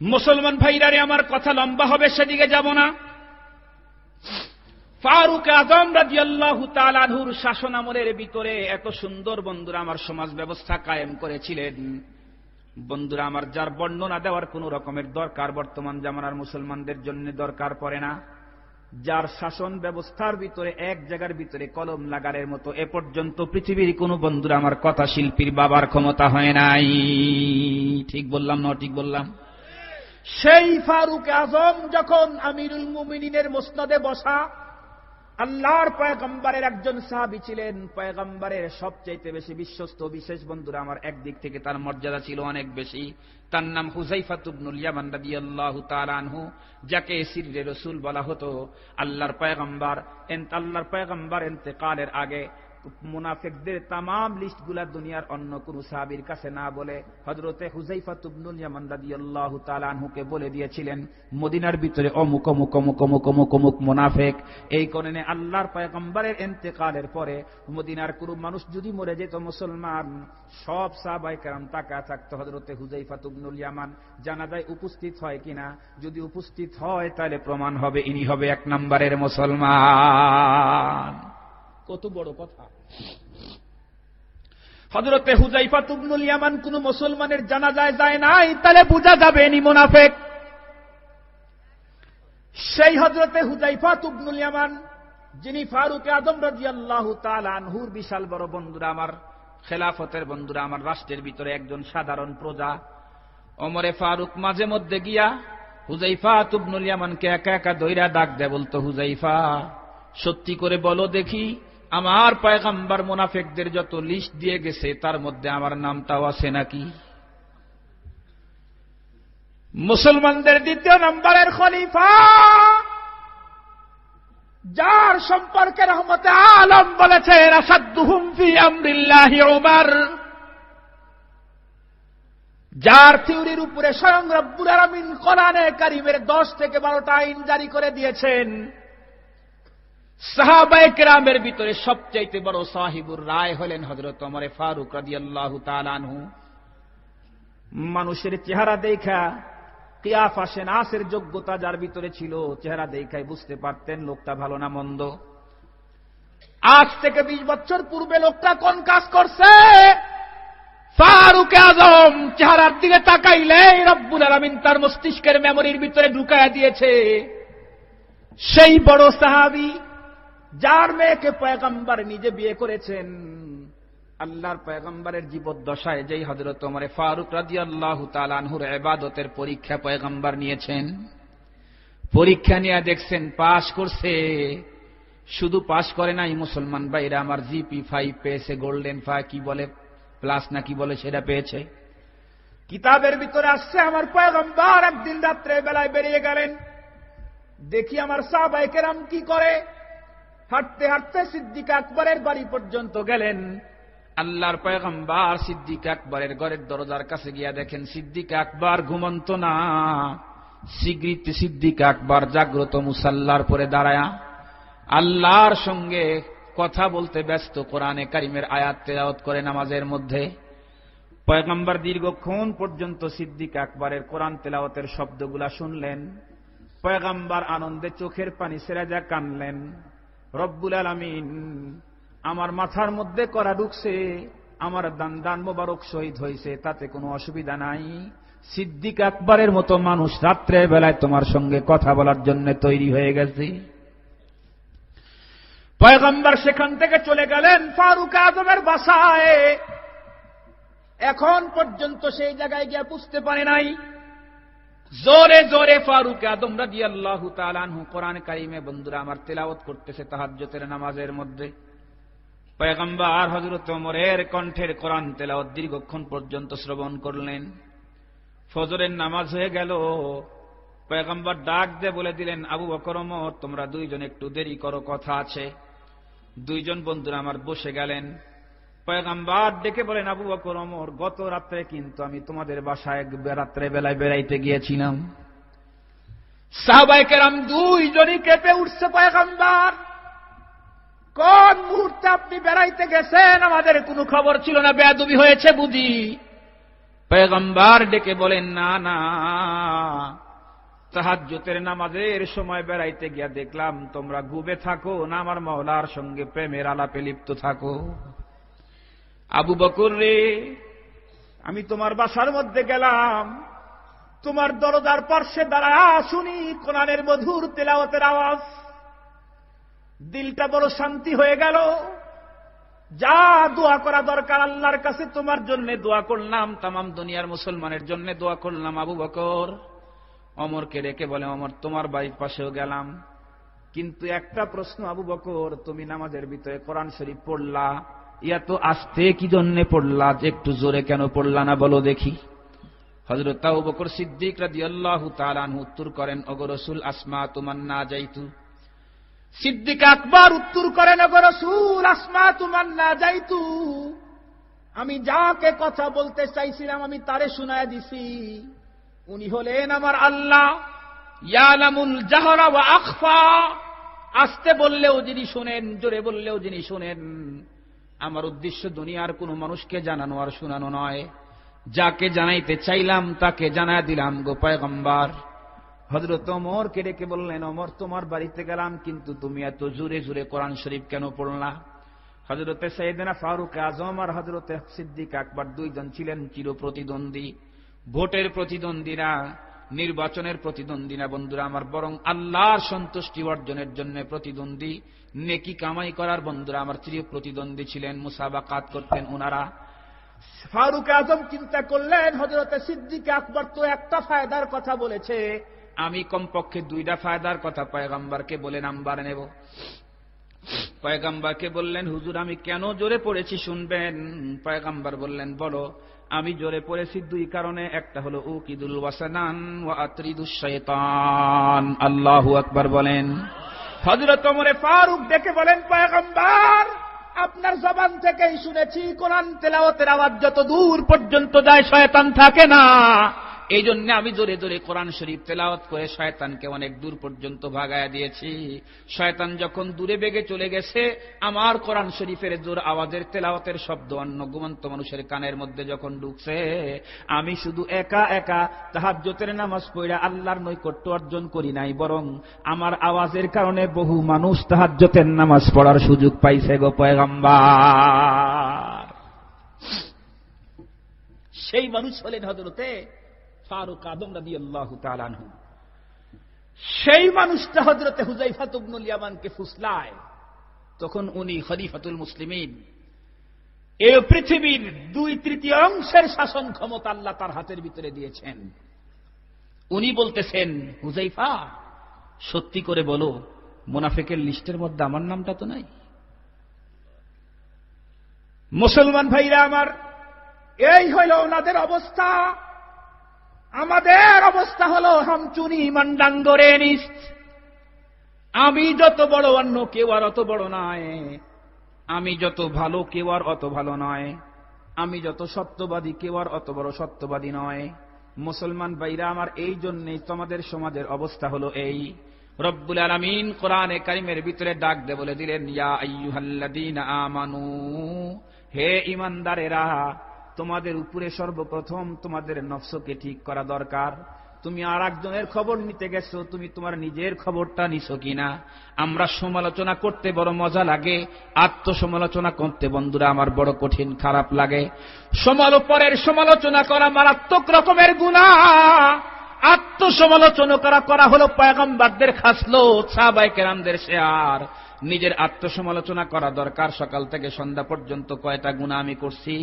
মুসলমান ভাইরা রে আমার, কথা লম্বা হবে, সেদিকে যাব না। ফারুক আযম রাদিয়াল্লাহু তাআলা আনহুর শাসন আমলের ভিতরে এত সুন্দর বন্ধুরা আমার সমাজ ব্যবস্থা কায়েম করেছিলেন। বন্ধুরা আমার, যার বর্ণনা দেওয়ার কোন রকমের দরকার বর্তমান জামানার মুসলমানদের জন্য দরকার পড়ে না, যার শাসন ব্যবস্থার ভিতরে এক জায়গার ভিতরে কলম লাগারের মতো এ পর্যন্ত পৃথিবীর কোন বন্ধুরা আমার কথা শিল্পীর বাবার ক্ষমতা হয় নাই। ঠিক বললাম না ঠিক বললাম? সেই ফারুক আযম যখন আমিরুল মুমিনিনের মুসনাদে বসা, আল্লাহর পয়গম্বরের একজন সাহাবী ছিলেন, পয়গম্বরের সবচাইতে বেশি বিশ্বস্ত বিশেষ বন্ধুরা আমার, একদিক থেকে তার মর্যাদা ছিল অনেক বেশি। তার নাম হুযায়ফা ইবনুল ইয়ামান রাদিয়াল্লাহু তাআলা আনহু, যাকে সিররে রাসূল বলা হতো। আল্লাহর পয়গম্বর ইন্তেকালের আগে মুনাফিকদের তামাম লিস্টগুলা দুনিয়ার অন্য কোন সাহাবীর কাছে না বলে হযরতে হুযায়ফা ইবনুল ইয়ামান রাদিয়াল্লাহু তাআলা আনহুকে বলে দিয়েছিলেন, মদিনার ভিতরে অমুক অমুক অমুক অমুক অমুক অমুক মুনাফিক। এই কারণে আল্লাহর পয়গম্বরের ইন্তেকালের পরে মদিনার কোন মানুষ যদি মরে যেত মুসলমান, সব সাহাবায়ে কেরাম তাকায় থাকতো হযরতে হুযায়ফা ইবনুল ইয়ামান জানাজায় উপস্থিত হয় কিনা। যদি উপস্থিত হয় তাহলে প্রমাণ হবে ইনি হবে এক নম্বরের মুসলমান। কত বড় কথা! হযরতে হুযায়ফা ইবনুল ইয়ামান কোন মুসলমানের জানাজায় যায় নাই, তাহলে বোঝা যাবে ইনি মুনাফিক। সেই হযরতে হুযায়ফা ইবনুল ইয়ামান যিনি ফারুক আযম রাদিয়াল্লাহু তাআলা আনহুর বিশাল বড় বন্ধুরা, আমার খেলাফতের বন্ধুরা, আমার রাষ্ট্রের ভিতরে একজন সাধারণ প্রজা। ওমরে ফারুক মাঝে মধ্যে গিয়া হুযায়ফা ইবনুল ইয়ামানকে একা একা দইরা ডাক দেয়, বলতো, হুযায়ফা, সত্যি করে বলো দেখি, আমার পয়গম্বর মুনাফিকদের যত লিস্ট দিয়ে গেছে তার মধ্যে আমার নামটাও আছে নাকি? মুসলমানদের দ্বিতীয় নম্বরের খলিফা, যার সম্পর্কে রহমতে আলম বলেছে রাসাদুহুম ফি আমরিল্লাহি উমর, যার থিওরির উপরে স্বয়ং রব্বুল আলামিন কোরআনে কারীমের 10 থেকে 12টা আইন জারি করে দিয়েছেন। সাহাবায়ে কেরামের ভিতরে সবচাইতে বড় সাহিবুর রায় হলেন হযরত ওমর ফারুক রাদিয়াল্লাহু তাআলা আনহু। মানুষের চেহারা দেখা কিয়াফা নাসের যোগ্যতা যার ভিতরে ছিল, চেহারা দেখাই বুঝতে পারতেন লোকটা ভালো না মন্দ। আজ থেকে 20 বছর পূর্বে লোকটা কোন কাজ করছে, ফারুক আযম চেহারার দিকে তাকাইলে রব্বুল আলামিন তার মস্তিষ্কের মেমোরির ভিতরে ঢুকায়া দিয়েছে। সেই বড় সাহাবী যার মেয়েকে পয়গম্বর নিজে বিয়ে করেছেন, আল্লাহর পয়গম্বরের জীবদ্দশায় যেই হযরত ওমর ফারুক রাদিয়াল্লাহু তাআলা আনহুর ইবাদতের পরীক্ষা পয়গম্বর নিয়েছেন। পরীক্ষা নিয়ে দেখছেন পাস করছে, শুধু পাস করে নাই মুসলমান ভাইরা আমার, জিপি 5 পেয়েছে, গোল্ডেন 5 কি বলে প্লাস না কি বলে সেটা পেয়েছে। কিতাবের ভিতরে আসছে আমার পয়গম্বর একদিন রাত্রে বেলায় বেরিয়ে গেলেন, দেখি আমার সাহাবায়ে কেরাম কি করে। হাঁটতে হাঁটতে সিদ্দিক আকবরের বাড়ি পর্যন্ত গেলেন। আল্লাহর পয়গম্বর সিদ্দিক আকবরের ঘরের দরজার কাছে গিয়া দেখেন সিদ্দিক আকবর ঘুমন্ত না, সিদ্দিক আকবর জাগ্রত মুসাল্লার পরে দাঁড়ায়া আল্লাহর সঙ্গে কথা বলতে ব্যস্ত, কোরআনে কারিমের আয়াত তেলাওয়াত করে নামাজের মধ্যে। পয়গম্বর দীর্ঘক্ষণ পর্যন্ত সিদ্দিক আকবরের কোরআন তেলাওয়াতের শব্দগুলা শুনলেন। পয়গম্বর আনন্দে চোখের পানি ছেড়ে যা কানলেন, রব্বুল আলামিন আমার মাথার মধ্যে করা ঢুকছে, আমার দান মোবারক শহীদ হয়েছে, তাতে কোনো অসুবিধা নাই। সিদ্দিক আকবরের মতো মানুষ রাত্রে বেলায় তোমার সঙ্গে কথা বলার জন্য তৈরি হয়ে গেছে। পয়গম্বর সেখান থেকে চলে গেলেন ফারুক আযমের বাসায়। এখন পর্যন্ত সেই জায়গায় গিয়ে বুঝতে পারে নাই। জোরে জোরে ফারুক আযম রাদিয়াল্লাহু তাআলা আনহু কোরআন কারীমে বন্ধুরা আমার তেলাওয়াত করতেছে তাহাজ্জুদের নামাজের মধ্যে। পয়গম্বর হযরত ওমরের কণ্ঠের কোরআন তেলাওয়াত দীর্ঘক্ষণ পর্যন্ত শ্রবণ করলেন। ফজরের নামাজ হয়ে গেল। পয়গম্বর ডাক দিয়ে বলে দিলেন, আবু বকর ওমর তোমরা দুইজন একটু দেরি করো, কথা আছে। দুইজন বন্ধুরা আমার বসে গেলেন। পয়গম্বর ডেকে বলেন, আবু বকর ওমর গত রাত্রে কিন্তু আমি তোমাদের বাসায় রাত্রে বেলায় বেড়াইতে গিয়েছিলাম। সাহাবায়ে কেরাম দুইজনই কেঁপে উঠছে। পয়গম্বর কোন মুহূর্তে আপনি বেড়াইতে গেছেন, আমাদের কোনো খবর ছিল না, বেয়াদবি হয়েছে বুঝি? পয়গম্বর ডেকে বলেন, না না, তাহাজ্জুদের নামাজের সময় বেড়াইতে গিয়া দেখলাম তোমরা ঘুমে থাকো না আমার মাওলার সঙ্গে প্রেমের আলাপে লিপ্ত থাকো। আবু বকর রে, আমি তোমার বাসার মধ্যে গেলাম, তোমার দরজার পার্শ্বে দাঁড়ায়া শুনি কোরআনের মধুর তেলাওয়াতের আওয়াজ। দিলটা বড় শান্তি হয়ে গেল। যা দোয়া করা দরকার আল্লাহর কাছে তোমার জন্য দোয়া করলাম, তামাম দুনিয়ার মুসলমানের জন্য দোয়া করলাম। আবু বকর ওমরকে ডেকে বলে, ওমর তোমার বাড়ির পাশেও গেলাম, কিন্তু একটা প্রশ্ন আবু বকর, তুমি নামাজের ভিতরে কোরআন শরীফ পড়লা, ইয়া তো আস্তে কি জন্য পড়লা, একটু জোরে কেন পড়লা না বলো দেখি। হযরত আবু বকর সিদ্দিক রাদিয়াল্লাহু তাআলা আনহু উত্তর করেন, ওগো রাসূল, আসমা তুমান না যাইতু, সিদ্দিক আকবর উত্তর করেন, ওগো রাসূল, আসমাতু মান নাজাইতু, আমি যাকে কথা বলতে চাইছিলাম আমি তারে শোনায় দিছি, উনি হলেন আমার আল্লাহ। ইয়ালামুল জাহরা ওয়া আখফা, আস্তে বললেও যিনি শোনেন, জোরে বললেও যিনি শোনেন। আমার উদ্দেশ্য দুনিয়ার কোনো মানুষকে জানানো আর শোনানো নয়, যাকে জানাইতে চাইলাম তাকে জানায় দিলাম গো পয়গম্বর। হযরত ওমরকে ডেকে বললেন, ওমর, তোমার বাড়িতে গেলাম, কিন্তু তুমি এত জোরে জোরে কোরআন শরীফ কেন পড়লা? হযরতে সাইয়েদনা ফারুক আযম আর হযরতে সিদ্দিক আকবর দুইজন ছিলেন চির প্রতিদ্বন্দ্বী, ভোটের প্রতিদ্বন্দ্বী না, নির্বাচনের প্রতিদ্বন্দ্বী না বন্ধুরা আমার, বরং আল্লাহর সন্তুষ্টি অর্জনের জন্য প্রতিদ্বন্দ্বী, নেকি কামাই করার বন্ধুরা আমার চির প্রতিদ্বন্দ্বী ছিলেন, মুসাবাকাত করতেন ওনারা। ফারুক আযম চিন্তা করলেন, হযরতে সিদ্দিক আকবর তো একটা ফায়দার কথা বলেছে, আমি কমপক্ষে দুইটা ফায়দার কথা পয়গম্বরকে বলে নাম্বার নেব। পয়গম্বরকে বললেন, হুজুর আমি কেন জোরে পড়েছি শুনবেন? পয়গম্বর বললেন, বলো। আমি জোরে পড়েছি দুই কারণে, একটা হলো উকিদুল ওয়াসানান ওয়া আতরিদুশ শাইতান। আল্লাহু আকবার বলেন। হযরত ওমর ফারুক ডেকে বলেন, পয়গম্বর, আপনার জবান থেকেই শুনেছি কোরআন তেলাওয়াতের আওয়াজ যত দূর পর্যন্ত যায় শয়তান থাকে না, এই জন্য আমি জোরে জোরে কোরআন শরীফ তেলাওয়াত করে শয়তানকে অনেক দূর পর্যন্ত ভাগায়া দিয়েছি। শয়তান যখন দূরে বেগে চলে গেছে, আমার কোরআন শরীফের জোর আওয়াজের তেলাওয়াতের শব্দ অন্য ঘুমন্ত মানুষের কানের মধ্যে যখন ঢুকছে, আমি শুধু একা একা তাহাজ্জুদের নামাজ পড়া আল্লাহর নৈকট্য অর্জন করি নাই, বরং আমার আওয়াজের কারণে বহু মানুষ তাহাজ্জুদের নামাজ পড়ার সুযোগ পাইছে গো পয়গম্বর। সেই মানুষ হলেন হযরতে ফারুক আযম রাদিয়াল্লাহু তাআলা আনহু। সেই মানুষটা হযরতে হুযায়ফা ইবনুল ইয়ামানকে ফুসলায়, তখন উনি খলিফাতুল মুসলিমিন, এই পৃথিবীর 2/3 শাসন ক্ষমতা আল্লাহ তার হাতের ভিতরে দিয়েছেন। উনি বলতেছেন, হুযায়ফা সত্যি করে বলো, মুনাফিকের লিস্টের মধ্যে আমার নামটা তো নাই? মুসলমান ভাইরা আমার, এই হইল ওনাদের অবস্থা। আমাদের অবস্থা হলো হামচুনি মান্ডাঙ্গরে নিস্ত। আমি যত বড় অন্য কেউ আর অত বড় নয়, আমি যত ভালো কেউ আর অত ভালো নয়, আমি যত সত্যবাদী কেউ আর অত বড় সত্যবাদী নয়। মুসলমান ভাইরা আমার, এই জন্যই তোমাদের সমাজের অবস্থা হলো এই। রব্বুল আলামিন কোরআনে কারিমের ভিতরে ডাক দিয়ে বলে দিলেন, ইয়া আইয়ুহাল্লাযীনা আমানু, হে ঈমানদারেরা, তোমাদের উপরে সর্বপ্রথম তোমাদের নফসকে ঠিক করা দরকার। তুমি আর একজনের খবর নিতে গেছো, তুমি তোমার নিজের খবরটা নিছো কিনা? আমরা সমালোচনা করতে বড় মজা লাগে, আত্মসমালোচনা করতে বন্ধুরা আমার বড় কঠিন খারাপ লাগে। পরের সমালোচনা করা মারাত্মক রকমের গুনাহ। আত্মসমালোচনা করা হলো পয়গম্বরদের খাসলত, সাহাবায়ে কেরামদের শেয়ার। নিজের আত্মসমালোচনা করা দরকার। সকাল থেকে সন্ধ্যা পর্যন্ত কয়টা গুনাহ আমি করছি,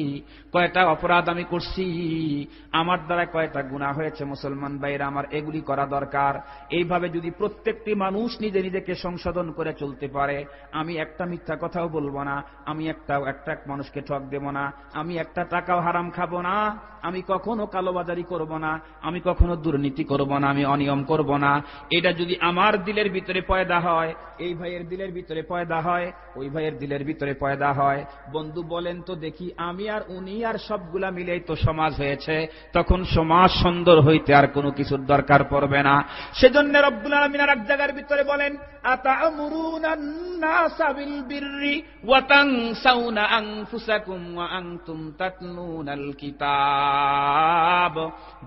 কয়টা অপরাধ আমি করছি, আমার দ্বারা কয়টা গুনাহ হয়েছে মুসলমান ভাইরা আমার, এগুলি করা দরকার। এইভাবে যদি প্রত্যেকটি মানুষ নিজে নিজেকে সংশোধন করে চলতে পারে, আমি একটা মিথ্যা কথাও বলবো না, আমি একটা মানুষকে ঠক দেব না, আমি একটা টাকাও হারাম খাবো না, আমি কখনো কালোবাজারি করব না, আমি কখনো দুর্নীতি করব না, আমি অনিয়ম করব না। এটা যদি আমার দিলের ভিতরে পয়দা হয়, এই ভাইয়ের দিলের ভিতরে পয়দা হয়, ওই ভাইয়ের দিলের ভিতরে পয়দা হয়, বন্ধু বলেন তো দেখি, আমি আর উনি আর সবগুলা মিলেই তো সমাজ হয়েছে। তখন সমাজ সুন্দর হইতে আর কোনো কিছুর দরকার পড়বে না। সেজন্য রব্বুল আলামিন আর এক জায়গার ভিতরে বলেন, আতা'মুরুনান নাসা বিল বিররি ওয়া তানসাউনা আনফুসাকুম ওয়া আনতুম তাতলুনাল কিতাব।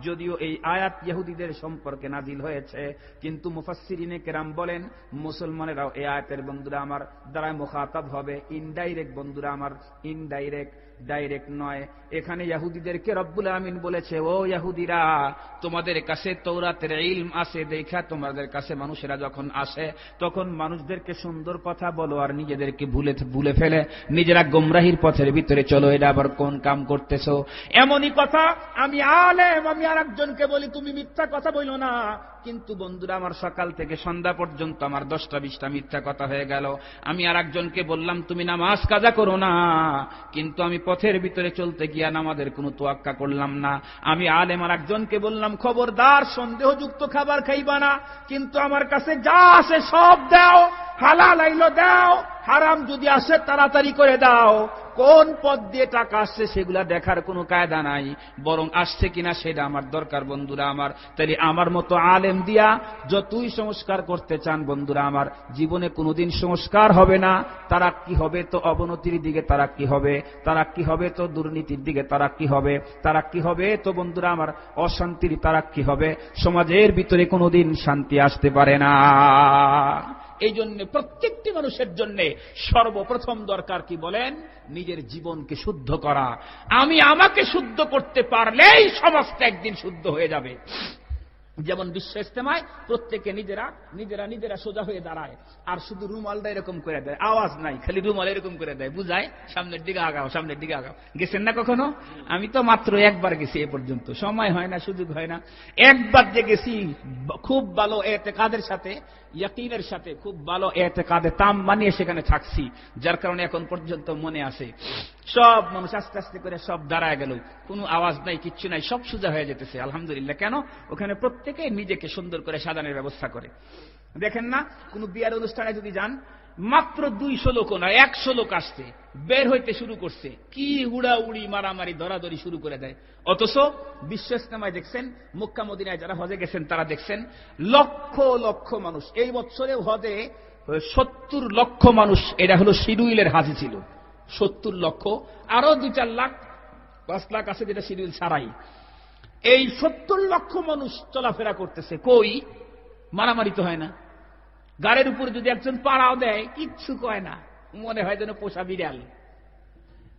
যদিও এই আয়াত ইহুদিদের সম্পর্কে নাজিল হয়েছে, কিন্তু মুফাসসিরিনে কেরাম বলেন মুসলমানেরাও এই আয়াতের বন্ধুরা আমার দ্বারা মুখাতাব হবে। ইনডাইরেক্ট বন্ধুরা আমার, ইনডাইরেক্ট, ডাইরেক্ট নয়। এখানে ইহুদিদেরকে রব্বুল আমিন বলেছে, ও ইহুদিরা, তোমাদের কাছে তৌরাতের ইলম আছে দেখা তোমাদের কাছে মানুষেরা যখন আসে, তখন মানুষদেরকে সুন্দর কথা বলো আর নিজেদেরকে ভুলে ফেলে নিজেরা গোমরাহির পথের ভিতরে চলো। এটা আবার কোন কাম করতেছো? এমনই কথা আমি আলেম, আমি আর একজনকে বলি তুমি মিথ্যা কথা বইলো না, কিন্তু বন্ধুরা আমার সকাল থেকে সন্ধ্যা পর্যন্ত আমার 10টা-20টা মিথ্যা কথা হয়ে গেল। আমি আর একজনকে বললাম তুমি নামাজ কাজা করো না, কিন্তু আমি পথের ভিতরে চলতে গিয়া নামাজের কোনো তোয়াক্কা করলাম না। আমি আলেম আর একজনকে বললাম খবরদার সন্দেহযুক্ত খাবার খাইবা না, কিন্তু আমার কাছে যা আসে সব দাও, হালাল আইলো দাও, হারাম যদি আসে তাড়াতাড়ি করে দাও। কোন পথ দিয়ে টাকা আসছে সেগুলা দেখার কোনো কায়দা নাই, বরং আসছে কিনা সেটা আমার দরকার। বন্ধুরা আমার, তাহলে আমার মতো আলেম দিয়া যতই সংস্কার করতে চান বন্ধুরা আমার, জীবনে কোনোদিন সংস্কার হবে না। তারাক্কি হবে তো অবনতির দিকে তারাক্কি হবে, তারাক্কি হবে তো দুর্নীতির দিকে তারাক্কি হবে, তারাক্কি হবে তো বন্ধুরা আমার অশান্তির তারাক্কি হবে। সমাজের ভিতরে কোনোদিন শান্তি আসতে পারে না। এই জন্য প্রত্যেকটি মানুষের জন্য সর্বপ্রথম দরকার কি বলেন? নিজের জীবনকে শুদ্ধ করা। আমি আমাকে শুদ্ধ করতে পারলেই সমাজটা একদিন শুদ্ধ হয়ে যাবে। যেমন বিশ্ব ইজতেমায় প্রত্যেকে নিজেরা নিজেরা নিজেরা সোজা হয়ে দাঁড়ায়, আর শুধু রুমালটা এরকম করে দেয়, আওয়াজ নাই, খালি রুমাল এরকম করে দেয়, বুঝায় সামনের দিকে আগাও, সামনের দিকে আগাও। গেছেন না কখনো? আমি তো মাত্র একবার গেছি এ পর্যন্ত, সময় হয় না, সুযোগ হয় না। একবার যে গেছি, খুব ভালো এতেকাদের সাথে, ইয়াকিনের সাথে, খুব ভালো এতেকাদে তাম মানিয়ে সেখানে থাকছি, যার কারণে এখন পর্যন্ত মনে আছে। সব মানুষ আস্তে আস্তে করে সব দাঁড়ায় গেল, কোনো আওয়াজ নাই, কিচ্ছু নাই, সব সোজা হয়ে যেতেছে, আলহামদুলিল্লাহ। কেন? ওখানে প্রত্যেকে নিজেকে সুন্দর করে সাজানোর ব্যবস্থা করে। দেখেন না, কোন বিয়ার অনুষ্ঠানে যদি যান, মাত্র 200 লোক নয় 100 লোক আসছে, বের হইতে শুরু করছে, কি উড়াউড়ি মারামারি ধরাধরি শুরু করে দেয়। অথচ বিশ্ব ইজতেমায় দেখছেন, মক্কা মদিনায় যারা হজে গেছেন তারা দেখছেন, লক্ষ লক্ষ মানুষ। এই বছরে হজে 70 লক্ষ মানুষ, এটা হলো শিডিউলের হাজি ছিল 70 লক্ষ, আরো 2-4 লাখ 5 লাখ আছে যেটা শিডিউল ছাড়াই। এই 70 লক্ষ মানুষ চলাফেরা করতেছে, কই মারামারি তো হয় না। গাড়ির উপরে যদি একজন পাড়াও দেয়, কিচ্ছু কয় না, মনে হয় যেন পোষা বিড়াল।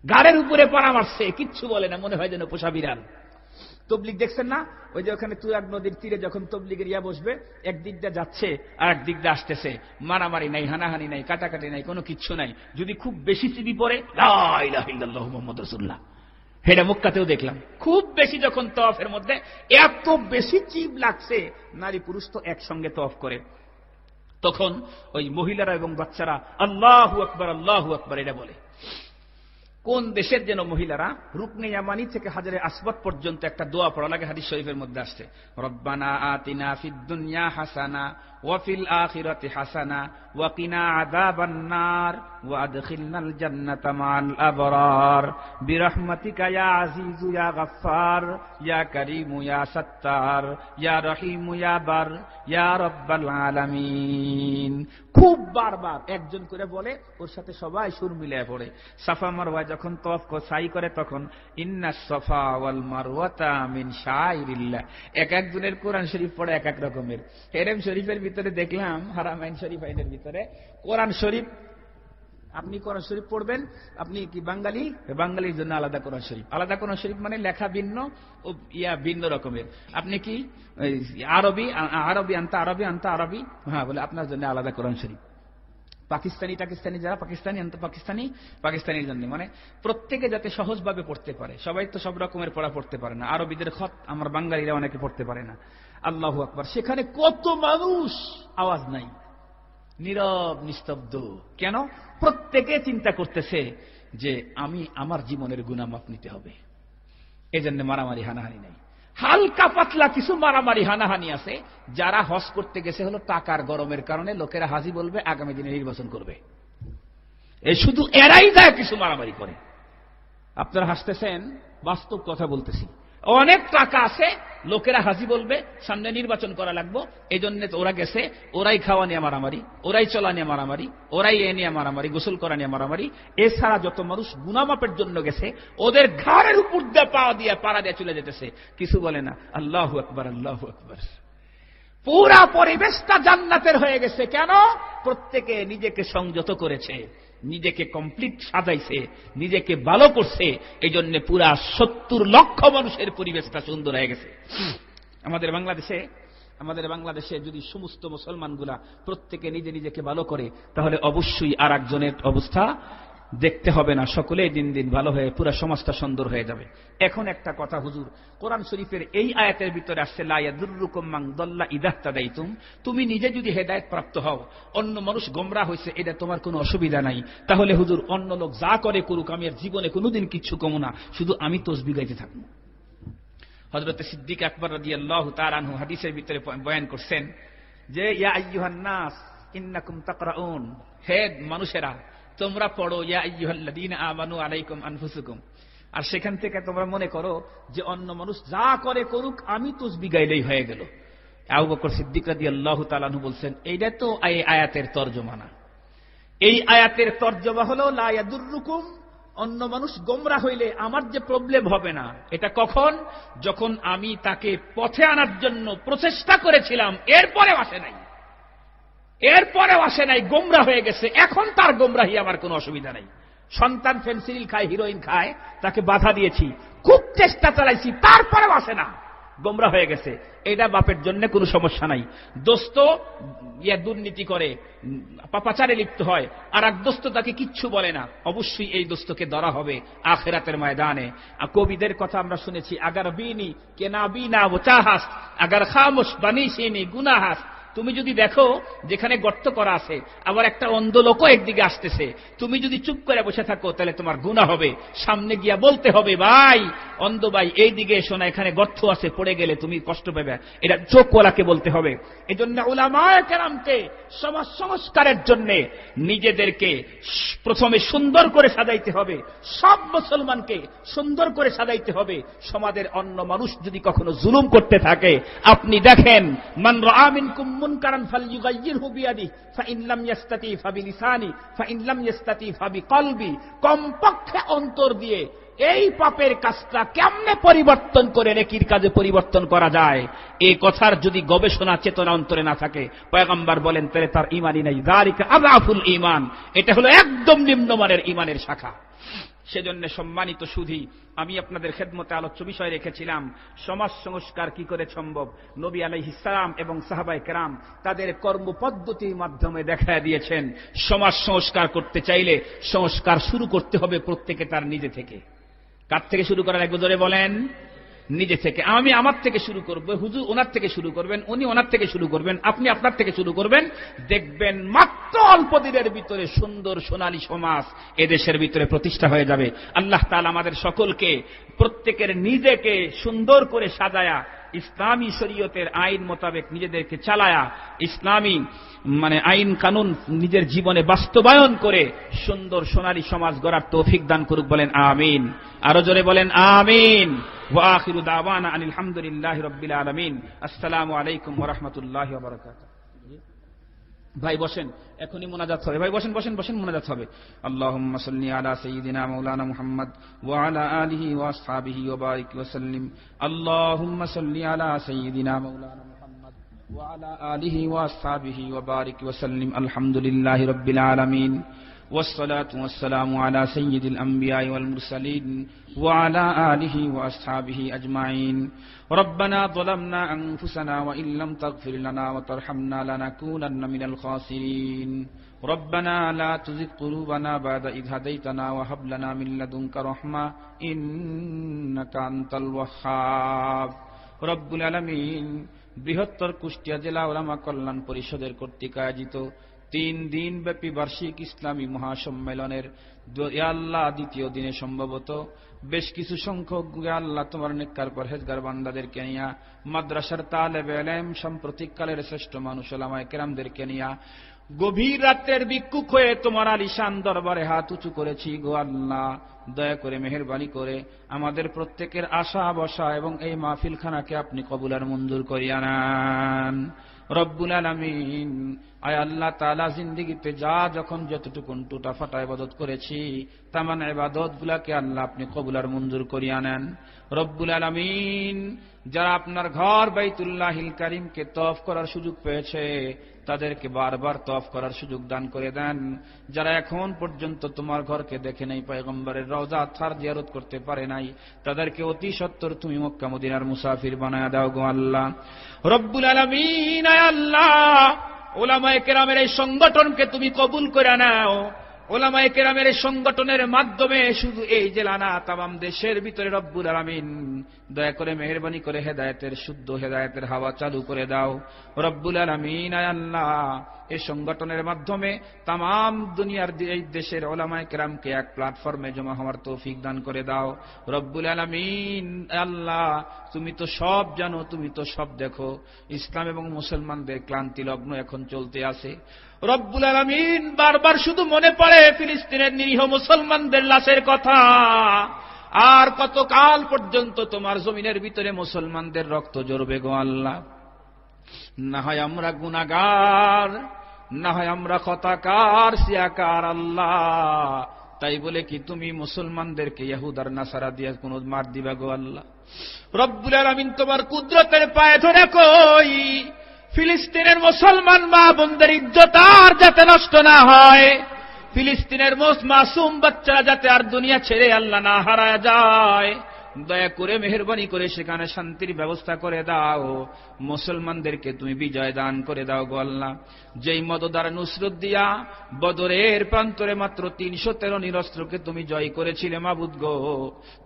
গাড়ির উপরে পাড়া মারছে, কিচ্ছু বলে না, মনে হয় যেন পোষা বিড়াল। তবলিগ দেখছেন না, ওই যে ওখানে তুরাগ নদীর তীরে যখন তবলিগের ইয়া বসবে, একদিক দিয়ে যাচ্ছে আর একদিক দিয়ে আসতেছে, মারামারি নাই, হানাহানি নাই, কাটাকাটি নাই, কোনো কিচ্ছু নাই। যদি খুব বেশি চিবি পড়ে, লা ইলাহা ইল্লাল্লাহ মুহাম্মাদুর রাসূলুল্লাহ, হেডা মক্কাতেও দেখলাম। খুব বেশি যখন তওয়াফের মধ্যে এত বেশি চিব লাগছে, নারী পুরুষ তো একসঙ্গে তওয়াফ করে, তখন ওই মহিলারা এবং বাচ্চারা আল্লাহু আকবার আল্লাহু আকবার এটা বলে। কোন দেশের যেন মহিলারা রুকনে ইয়ামানি থেকে হাজরে আসওয়াদ পর্যন্ত একটা দোয়া পড়া লাগে, হাদিস শরীফের মধ্যে আসছে, রব্বানা আতিনা ফিদ দুনিয়া হাসানা ওয়া ফিল আখিরাতি হাসানা ওয়া কিনা আযাবান নার ওয়া আদখিলনাল জান্নাতা মা'আল আবরার বিরহমাতিকা ইয়া আজিজু ইয়া গফফার ইয়া কারীমু ইয়া সাত্তার ইয়া রহিমু ইয়া বার ইয়া রাব্বাল আলামিন। খুব বারবার একজন করে বলে, ওর সাথে সবাই সুর মিলিয়ে পড়ে। সাফা মারওয়া যখন তওয়াফ সাই করে তখন ইন্নাস সাফা ওয়াল মারওয়াতা মিন শাআইরিল্লাহ। এক একজনের কোরআন শরীফ পড়ে এক এক রকমের। হেরেম শরীফের ভিতরে দেখলাম, হারামাইন শরীফাইনের ভিতরে কোরআন শরীফ, আপনি কোরআন শরীফ পড়বেন, আপনি কি বাঙালি, বাঙালির জন্য আলাদা কোরআন শরীফ, আলাদা কোরআন শরীফ মানে লেখা ভিন্ন ও ইয়া ভিন্ন রকমের। আপনি কি আরবি, আরবি আনতা আরবি আনতা আরবি, হ্যাঁ বলে আপনার জন্য আলাদা কোরআন শরীফ। পাকিস্তানি যারা পাকিস্তানি আনতো পাকিস্তানি, পাকিস্তানির জন্য, মানে প্রত্যেকে যাতে সহজভাবে পড়তে পারে। সবাই তো সব রকমের পড়া পড়তে পারে না, আরবিদের খত আমার বাঙালিরা অনেকে পড়তে পারে না। আল্লাহু আকবার। সেখানে কত মানুষ, আওয়াজ নাই, নীরব নিস্তব্ধ। কেন? প্রত্যেকে চিন্তা করতেছে যে আমি আমার জীবনের গুনাহ মাফ নিতে হবে, এজন্য মারামারি হানাহানি নাই। হালকা পাতলা কিছু মারামারি হানাহানি আছে, যারা হজ করতে গেছে হলো টাকার গরমের কারণে, লোকেরা হাজি বলবে আগামী দিনে নির্বাচন করবে, এই শুধু এরাই যায় কিছু মারামারি করে। আপনারা হাসতেছেন, বাস্তব কথা বলতেছি। অনেক টাকা আছে, লোকেরা হাজি বলবে সামনে নির্বাচন করা লাগবে, এই জন্য ওরা গেছে, ওরাই খাওয়া নিয়ে মারামারি, ওরাই চলা নিয়ে মারামারি, ওরাই এ নিয়ে মারামারি, গোসল করা নিয়ে মারামারি। এছাড়া যত মানুষ গুনাহ মাপের জন্য গেছে, ওদের ঘাড়ের উপর দিয়ে পা দিয়ে পাড়া দিয়ে চলে যেতেছে, কিছু বলে না। আল্লাহু আকবার আল্লাহু আকবার। পুরা পরিবেশটা জান্নাতের হয়ে গেছে। কেন? প্রত্যেকে নিজেকে সংযত করেছে, নিজেকে কমপ্লিট সাজাইছে, নিজেকে ভালো করছে, এই জন্য পুরা 70 লক্ষ মানুষের পরিবেশটা সুন্দর হয়ে গেছে। আমাদের বাংলাদেশে যদি সমস্ত মুসলমানগুলা প্রত্যেকে নিজে নিজেকে ভালো করে, তাহলে অবশ্যই আর একজনের অবস্থা দেখতে হবে না, সকলেই দিন দিন ভালো হয়ে পুরা সমাজটা সুন্দর হয়ে যাবে। এখন একটা কথা হুজুর, কোরআন শরীফের এই আয়াতের ভিতরে আসছে লা ইয়াদুররুকুম মান দাল্লা ইযা তাদাইতুম, তুমি নিজে যদি হেদায়েত প্রাপ্ত হও, অন্য মানুষ গোমরাহ হয়েছে, এটা তোমার কোনো অসুবিধা নাই। তাহলে হুজুর অন্য লোক যা করে করুক, আমি আর জীবনে কোনোদিন কিচ্ছু কমু না, শুধু আমি তাসবিহ গাইতে থাকবো। হযরত সিদ্দিক আকবর রাদিয়াল্লাহু তাআলা আনহু হাদিসের ভিতরে বয়ান করছেন যে ইয়া আইয়ুহান নাস ইন্নাকুম তাকরাউন, হে মানুষেরা তোমরা পড়ো ইয়া আইয়ুহাল্লাযীনা আমানু আলাইকুম আনফুসাকুম। আর সেখান থেকে তোমরা মনে করো যে অন্য মানুষ যা করে করুক, আমি তাসবিহ গাইলেই হয়ে গেল। আবু বকর সিদ্দিক রাদিয়াল্লাহু তাআলা আনহু বলছেন, এইটা তো এই আয়াতের তরজমা না। এই আয়াতের তরজমা হলো লা ইয়াদুররুকুম, অন্য মানুষ গোমরা হইলে আমার যে প্রবলেম হবে না। এটা কখন? যখন আমি তাকে পথে আনার জন্য প্রচেষ্টা করেছিলাম, এরপরেও আসে নাই, গোমরা হয়ে গেছে, এখন তার গোমরাহি আমার কোনো অসুবিধা নাই। সন্তান ফেন্সিল খায়, হিরোইন খায়, তাকে বাধা দিয়েছি, খুব চেষ্টা চালাইছি, তারপরেও আসে না, গোমরা হয়ে গেছে, এটা বাপের জন্য কোনো সমস্যা নাই। দোস্ত দুর্নীতি করে, পাপাচারে লিপ্ত হয়, আর এক দোস্ত তাকে কিচ্ছু বলে না, অবশ্যই এই দোস্তকে ধরা হবে আখিরাতের ময়দানে। কবিদের কথা আমরা শুনেছি, আগার বিনি কেনা বিনা ও চাহাস, আগার খামোশ বানিসিনি গুনাহাস। তুমি যদি দেখো যেখানে গর্ত করা আছে, আবার একটা অন্ধ লোকও একদিকে আসতেছে, তুমি যদি চুপ করে বসে থাকো তাহলে তোমার গুনাহ হবে। সামনে গিয়া বলতে হবে, ভাই অন্ধ ভাই এই দিকে এসো না, এখানে গর্ত আছে, পড়ে গেলে তুমি কষ্ট পাবে, এটা চোখওয়ালাকে বলতে হবে। এজন্য উলামায়ে কেরামকে সমাজ সংস্কারের জন্য নিজেদেরকে প্রথমে সুন্দর করে সাজাইতে হবে, সব মুসলমানকে সুন্দর করে সাজাইতে হবে। সমাজের অন্য মানুষ যদি কখনো জুলুম করতে থাকে, আপনি দেখেন, মান রাআ মিনকুম মুনকারান ফালইয়ুগাইয়িরহু বিয়াদিহি ফাইন লাম ইস্তাতি ফাবিলিসানি ফাইন লাম ইস্তাতি ফাবিকলবি। কমপক্ষে অন্তর দিয়ে এই পাপের কাজটা কেমনে পরিবর্তন করে নেকির কাজে পরিবর্তন করা যায়, এই কথার যদি গবেষণা চেতনা অন্তরে না থাকে, পয়গম্বর বলেন তাহলে তার ঈমানই নাই। যালিকা আযাফুল ঈমান, এটা হলো একদম নিম্নমানের ঈমানের শাখা। সেজন্য সম্মানিত সুধী, আমি আপনাদের খেদমতে আলোচ্য বিষয় রেখেছিলাম সমাজ সংস্কার কি করে সম্ভব। নবী আলাইহিস সালাম এবং সাহাবায়ে কেরাম তাদের কর্মপদ্ধতির মাধ্যমে দেখায় দিয়েছেন, সমাজ সংস্কার করতে চাইলে সংস্কার শুরু করতে হবে প্রত্যেকে তার নিজে থেকে। কার থেকে শুরু করা লাগবে জোরে বলেন? নিজে থেকে। আমি আমার থেকে শুরু করব, হুজুর ওনার থেকে শুরু করবেন, উনি ওনার থেকে শুরু করবেন, আপনি আপনার থেকে শুরু করবেন। দেখবেন মাত্র অল্প দিনের ভিতরে সুন্দর সোনালী সমাজ এদেশের ভিতরে প্রতিষ্ঠা হয়ে যাবে। আল্লাহ তাআলা আমাদের সকলকে প্রত্যেকের নিজেকে সুন্দর করে সাজায়া ইসলামী শরীয়তের আইন মোতাবেক নিজেদেরকে চালায়া ইসলামী আইন কানুন নিজের জীবনে বাস্তবায়ন করে সুন্দর সোনালী সমাজ গড়ার তৌফিক দান করুক, বলেন আমিন। আরো জোরে বলেন আমিন। ওয়া আখিরু দাওয়ানা আনিল হামদুলিল্লাহি রাব্বিল আলামিন। আসসালামু আলাইকুম ওয়া রাহমাতুল্লাহি ওয়া বারাকাতুহু। ভাই বসেন, এখনই মুনাজাত হবে। ভাই বসেন বসেন বসেন, মুনাজাত হবে। আল্লাহুম্মা সাল্লি আলা সাইয়্যিদিনা মাওলানা মুহাম্মদ ওয়া আলা আলিহি ওয়া আসহাবিহি ওয়া বারিক ওয়া সাল্লিম। আল্লাহুম্মা সাল্লি আলা সাইয়্যিদিনা মাওলানা মুহাম্মদ ওয়া আলা আলিহি ওয়া আসহাবিহি ওয়া বারিক ওয়া সাল্লিম। আলহামদুলিল্লাহি রাব্বিল আলামিন। والصلاة والسلام على سيد الأنبياء والمرسلين وعلى آله وأصحابه أجمعين. ربنا ظلمنا أنفسنا وإن لم تغفر لنا وترحمنا لنكونن من الخاسرين. ربنا لا تزغ قلوبنا بعد إذ هديتنا وهب لنا من لدنك رحمة إنك أنت الوهاب. رب العالمين, বৃহত্তর কুষ্টিয়া জেলা উলামা কল্যাণ পরিষদের কর্তৃক আয়োজিত 3 দিন ব্যাপী বার্ষিক ইসলামী মহাসম্মেলনের আল্লাহ দ্বিতীয় দিনে সম্ভবত বেশ কিছু সংখ্যক আল্লাহ তোমার নেককার পরহেজগার বান্দাদেরকে নিয়া, মাদ্রাসার তালেবে ইলম, সাম্প্রতিককালের শ্রেষ্ঠ মানুষ উলামায়ে কেরামদেরকে নিয়া গভীর রাত্রের ভিক্ষুক হয়ে তোমার আলিশান দরবারে হাত উঁচু করেছি। গো আল্লাহ, দয়া করে মেহেরবানি করে আমাদের প্রত্যেকের আশা বসা এবং এই মাহফিলখানাকে আপনি কবুল আর মঞ্জুর করিয়া নেন। রব্বুল আলামিন, আয় আল্লাহ তাআলা, জিন্দেগিতে যা যখন যতটুকুন টুটা ফাটা ইবাদত করেছি তামান ইবাদত গুলাকে আল্লাহ আপনি কবুল আর মঞ্জুর করিয়া নেন। রব্বুল আলামিন, যারা আপনার ঘর বাইতুল্লাহিল কারীমকে তওয়াফ করার সুযোগ পেয়েছে তাদেরকে বারবার তওয়াফ করার সুযোগ দান করে দেন। যারা এখন পর্যন্ত তোমার ঘরকে দেখে নাই, পয়গম্বরের রওজা থার জিয়ারত করতে পারে নাই, তাদেরকে অতি সত্বর তুমি মক্কা মদিনার মুসাফির বানায়া দাও গো আল্লাহ। রব্বুল আলামিন, আয় আল্লাহ, উলামায়ে কেরামের এই সংগঠনকে তুমি কবুল করে নাও। উলামায়ে কেরামের এই সংগঠনের মাধ্যমে শুধু এই জেলা না, তামাম দেশের ভিতরে রব্বুল আলামিন দয়া করে মেহেরবানি করে হেদায়েতের শুদ্ধ হেদায়েতের হাওয়া চালু করে দাও। রব্বুল আলামিন, আয় আল্লাহ, এই সংগঠনের মাধ্যমে তামাম দুনিয়ার এই দেশের উলামায়ে কেরামকে এক প্ল্যাটফর্মে জমা হওয়ার তৌফিক দান করে দাও। রব্বুল আলামিন, আল্লাহ, তুমি তো সব জানো, তুমি তো সব দেখো। ইসলাম এবং মুসলমানদের ক্লান্তি লগ্ন এখন চলতে আছে। রব্বুল আলামিন বারবার শুধু মনে পড়ে ফিলিস্তিনের নিরীহ মুসলমানদের লাশের কথা। আর কতকাল পর্যন্ত তোমার জমিনের ভিতরে মুসলমানদের রক্ত ঝরবে গো আল্লাহ? না হয় আমরা গুনাহগার, না হয় আমরা খতাকার, সিয়াকার আল্লাহ। তাই বলে কি তুমি মুসলমানদেরকে ইহুদ আর নাসারা দিয়ে কোন মার দিবা গো আল্লাহ? রব্বুল আলামিন তোমার কুদরতের পায়ে ধরে কই, ফিলিস্তিনের মুসলমান মা বোনদের ইজ্জত আর যাতে নষ্ট না হয়, ফিলিস্তিনের মাসুম বাচ্চারা যাতে আর দুনিয়া ছেড়ে আল্লাহ না হারায় যায়, দয়া করে মেহেরবানি করে সেখানে শান্তির ব্যবস্থা করে দাও। মুসলমানদেরকে তুমি বিজয় দান করে দাও গো আল্লাহ। যেই মদদার নুসরত দিয়া বদরের প্রান্তরে মাত্র 313 নিরস্ত্রকে তুমি জয় করেছিলে মাবুদ গো,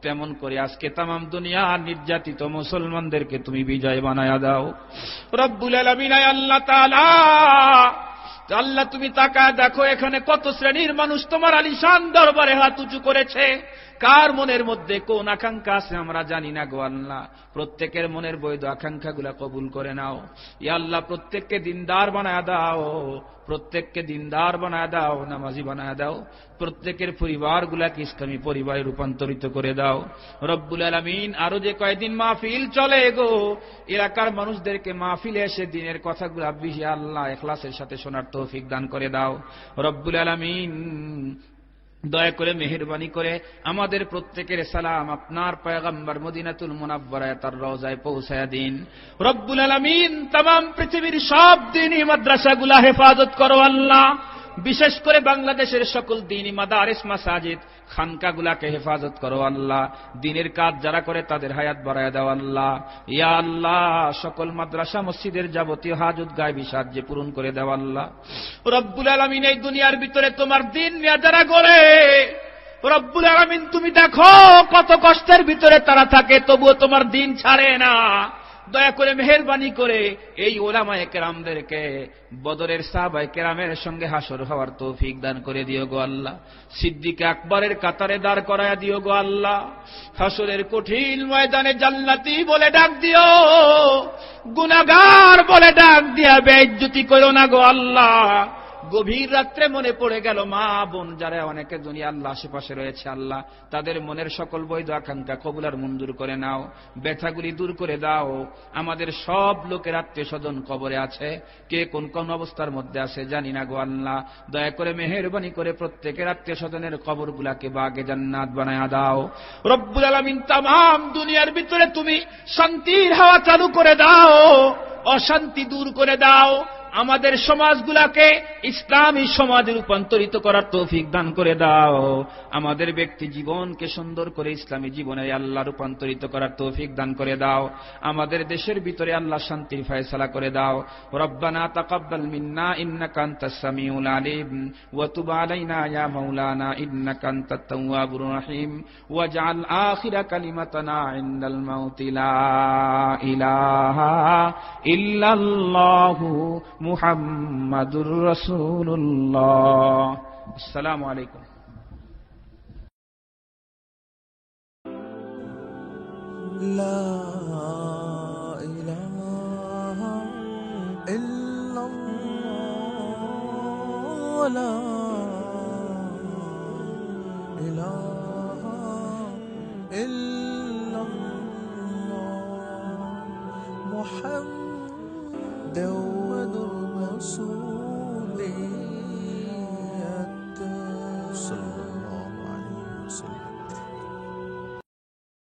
তেমন করে আজকে তামাম দুনিয়ার নির্যাতিত মুসলমানদেরকে তুমি বিজয় বানায়া দাও রব্বুল আলামিন। আল্লাহ তাআলা, আল্লাহ তুমি তাকায় দেখো এখানে কত শ্রেণীর মানুষ তোমার আলিশান দরবারে হাত উঁচু করেছে। কার মনের মধ্যে কোন আকাঙ্ক্ষা আছে আমরা জানি না গো আল্লাহ। প্রত্যেকের মনের বৈধ আকাঙ্ক্ষাগুলা কবুল করে নাও ইয়া আল্লাহ। প্রত্যেককে দিনদার বানায় দাও, প্রত্যেককে দিনদার বানায় দাও, নামাজি বানায় দাও। প্রত্যেকের পরিবারগুলাকে ইসলামী পরিবারে রূপান্তরিত করে দাও রব্বুল আলামিন। আরো যে কয়দিন মাহফিল চলে গো, এলাকার মানুষদেরকে মাহফিলে এসে দিনের কথাগুলা বেশি আল্লাহ ইখলাসের সাথে শোনার তৌফিক দান করে দাও রব্বুল আলামিন। দয়া করে মেহেরবানি করে আমাদের প্রত্যেকের সালাম আপনার পয়গম্বর মদিনাতুল মুনাওয়ারায় তার রওজায় পৌঁছায়া দিন রব্বুল আলামিন। तमाम পৃথিবীর সব দ্বীনি মাদ্রাসাগুলা হেফাজত করো আল্লাহ। বিশেষ করে বাংলাদেশের সকল দ্বীনি মাদারিস মাসাজিদ খানকাগুলাকে হেফাজত করো আল্লাহ। দ্বীনের কাজ যারা করে তাদের হায়াত বাড়ায়া দাও আল্লাহ। ইয়া আল্লাহ, সকল মাদ্রাসা মসজিদের যাবতীয় হাজত গায়বী সাহায্যে পূরণ করে দাও আল্লাহ রব্বুল আলামিন। এই দুনিয়ার ভিতরে তোমার দ্বীন নিয়ে যারা গড়ে রব্বুল আলামিন, তুমি দেখো কত কষ্টের ভিতরে তারা থাকে, তবুও তোমার দ্বীন ছাড়ে না। দয়া করে মেহেরবানি করে এই উলামায়ে কেরামদেরকে বদরের সাহাবায়ে কেরামের সঙ্গে হাসর হওয়ার তৌফিক দান করে দিও গো আল্লাহ। সিদ্দিক আকবরের কাতারে দাঁড় করায়া দিও গো আল্লাহ। হাসরের কঠিন ময়দানে জান্নাতি বলে ডাক দিও, গুনাহগার বলে ডাক দিয়া বেইজ্জতি করো না গো আল্লাহ। গভীর রাত্রে মনে পড়ে গেল মা বোন যারা অনেকে দুনিয়া আল্লাহ আশেপাশে রয়েছে আল্লাহ, তাদের মনের সকল বৈধ আকাঙ্ক্ষা কবুল আর মঞ্জুর করে নাও, ব্যথাগুলি দূর করে দাও। আমাদের সব লোকের আত্মীয় স্বজন কবরে আছে, কে কোন কোন অবস্থার মধ্যে আছে জানি না গো আল্লাহ। দয়া করে মেহেরবানি করে প্রত্যেকের আত্মীয় স্বজনের কবরগুলাকে বাগে জান্নাত বানায়া দাও রব্বুল আলামিন। তামাম দুনিয়ার ভিতরে তুমি শান্তির হাওয়া চালু করে দাও, অশান্তি দূর করে দাও। আমাদের সমাজগুলাকে ইসলামী সমাজে রূপান্তরিত করার তৌফিক দান করে দাও। আমাদের ব্যক্তি জীবনকে সুন্দর করে ইসলামী জীবনে আল্লাহ রূপান্তরিত করার তৌফিক দান করে দাও। আমাদের দেশের ভিতরে আল্লাহ শান্তির ফয়সালা করে দাও। রব্বানা তাকাব্বাল মিন্না ইন্নাকা আনতাস সামিউল আলিম ওয়া তুব আলাইনা ইয়া মাওলানা ইন্নাকা আনতাত তাওয়াবুর রহিম ওয়াজআল আখিরা কালিমাতানা ইনদাল মাউতি লা ইলাহা ইল্লাল্লাহু মুহাম্মাদুর রাসূলুল্লাহ। আসসালামু আলাইকুম। লা ইলাহা ইল্লাল্লাহ লা ইলাহা ইল্লাল্লাহ মুহাম্মাদুর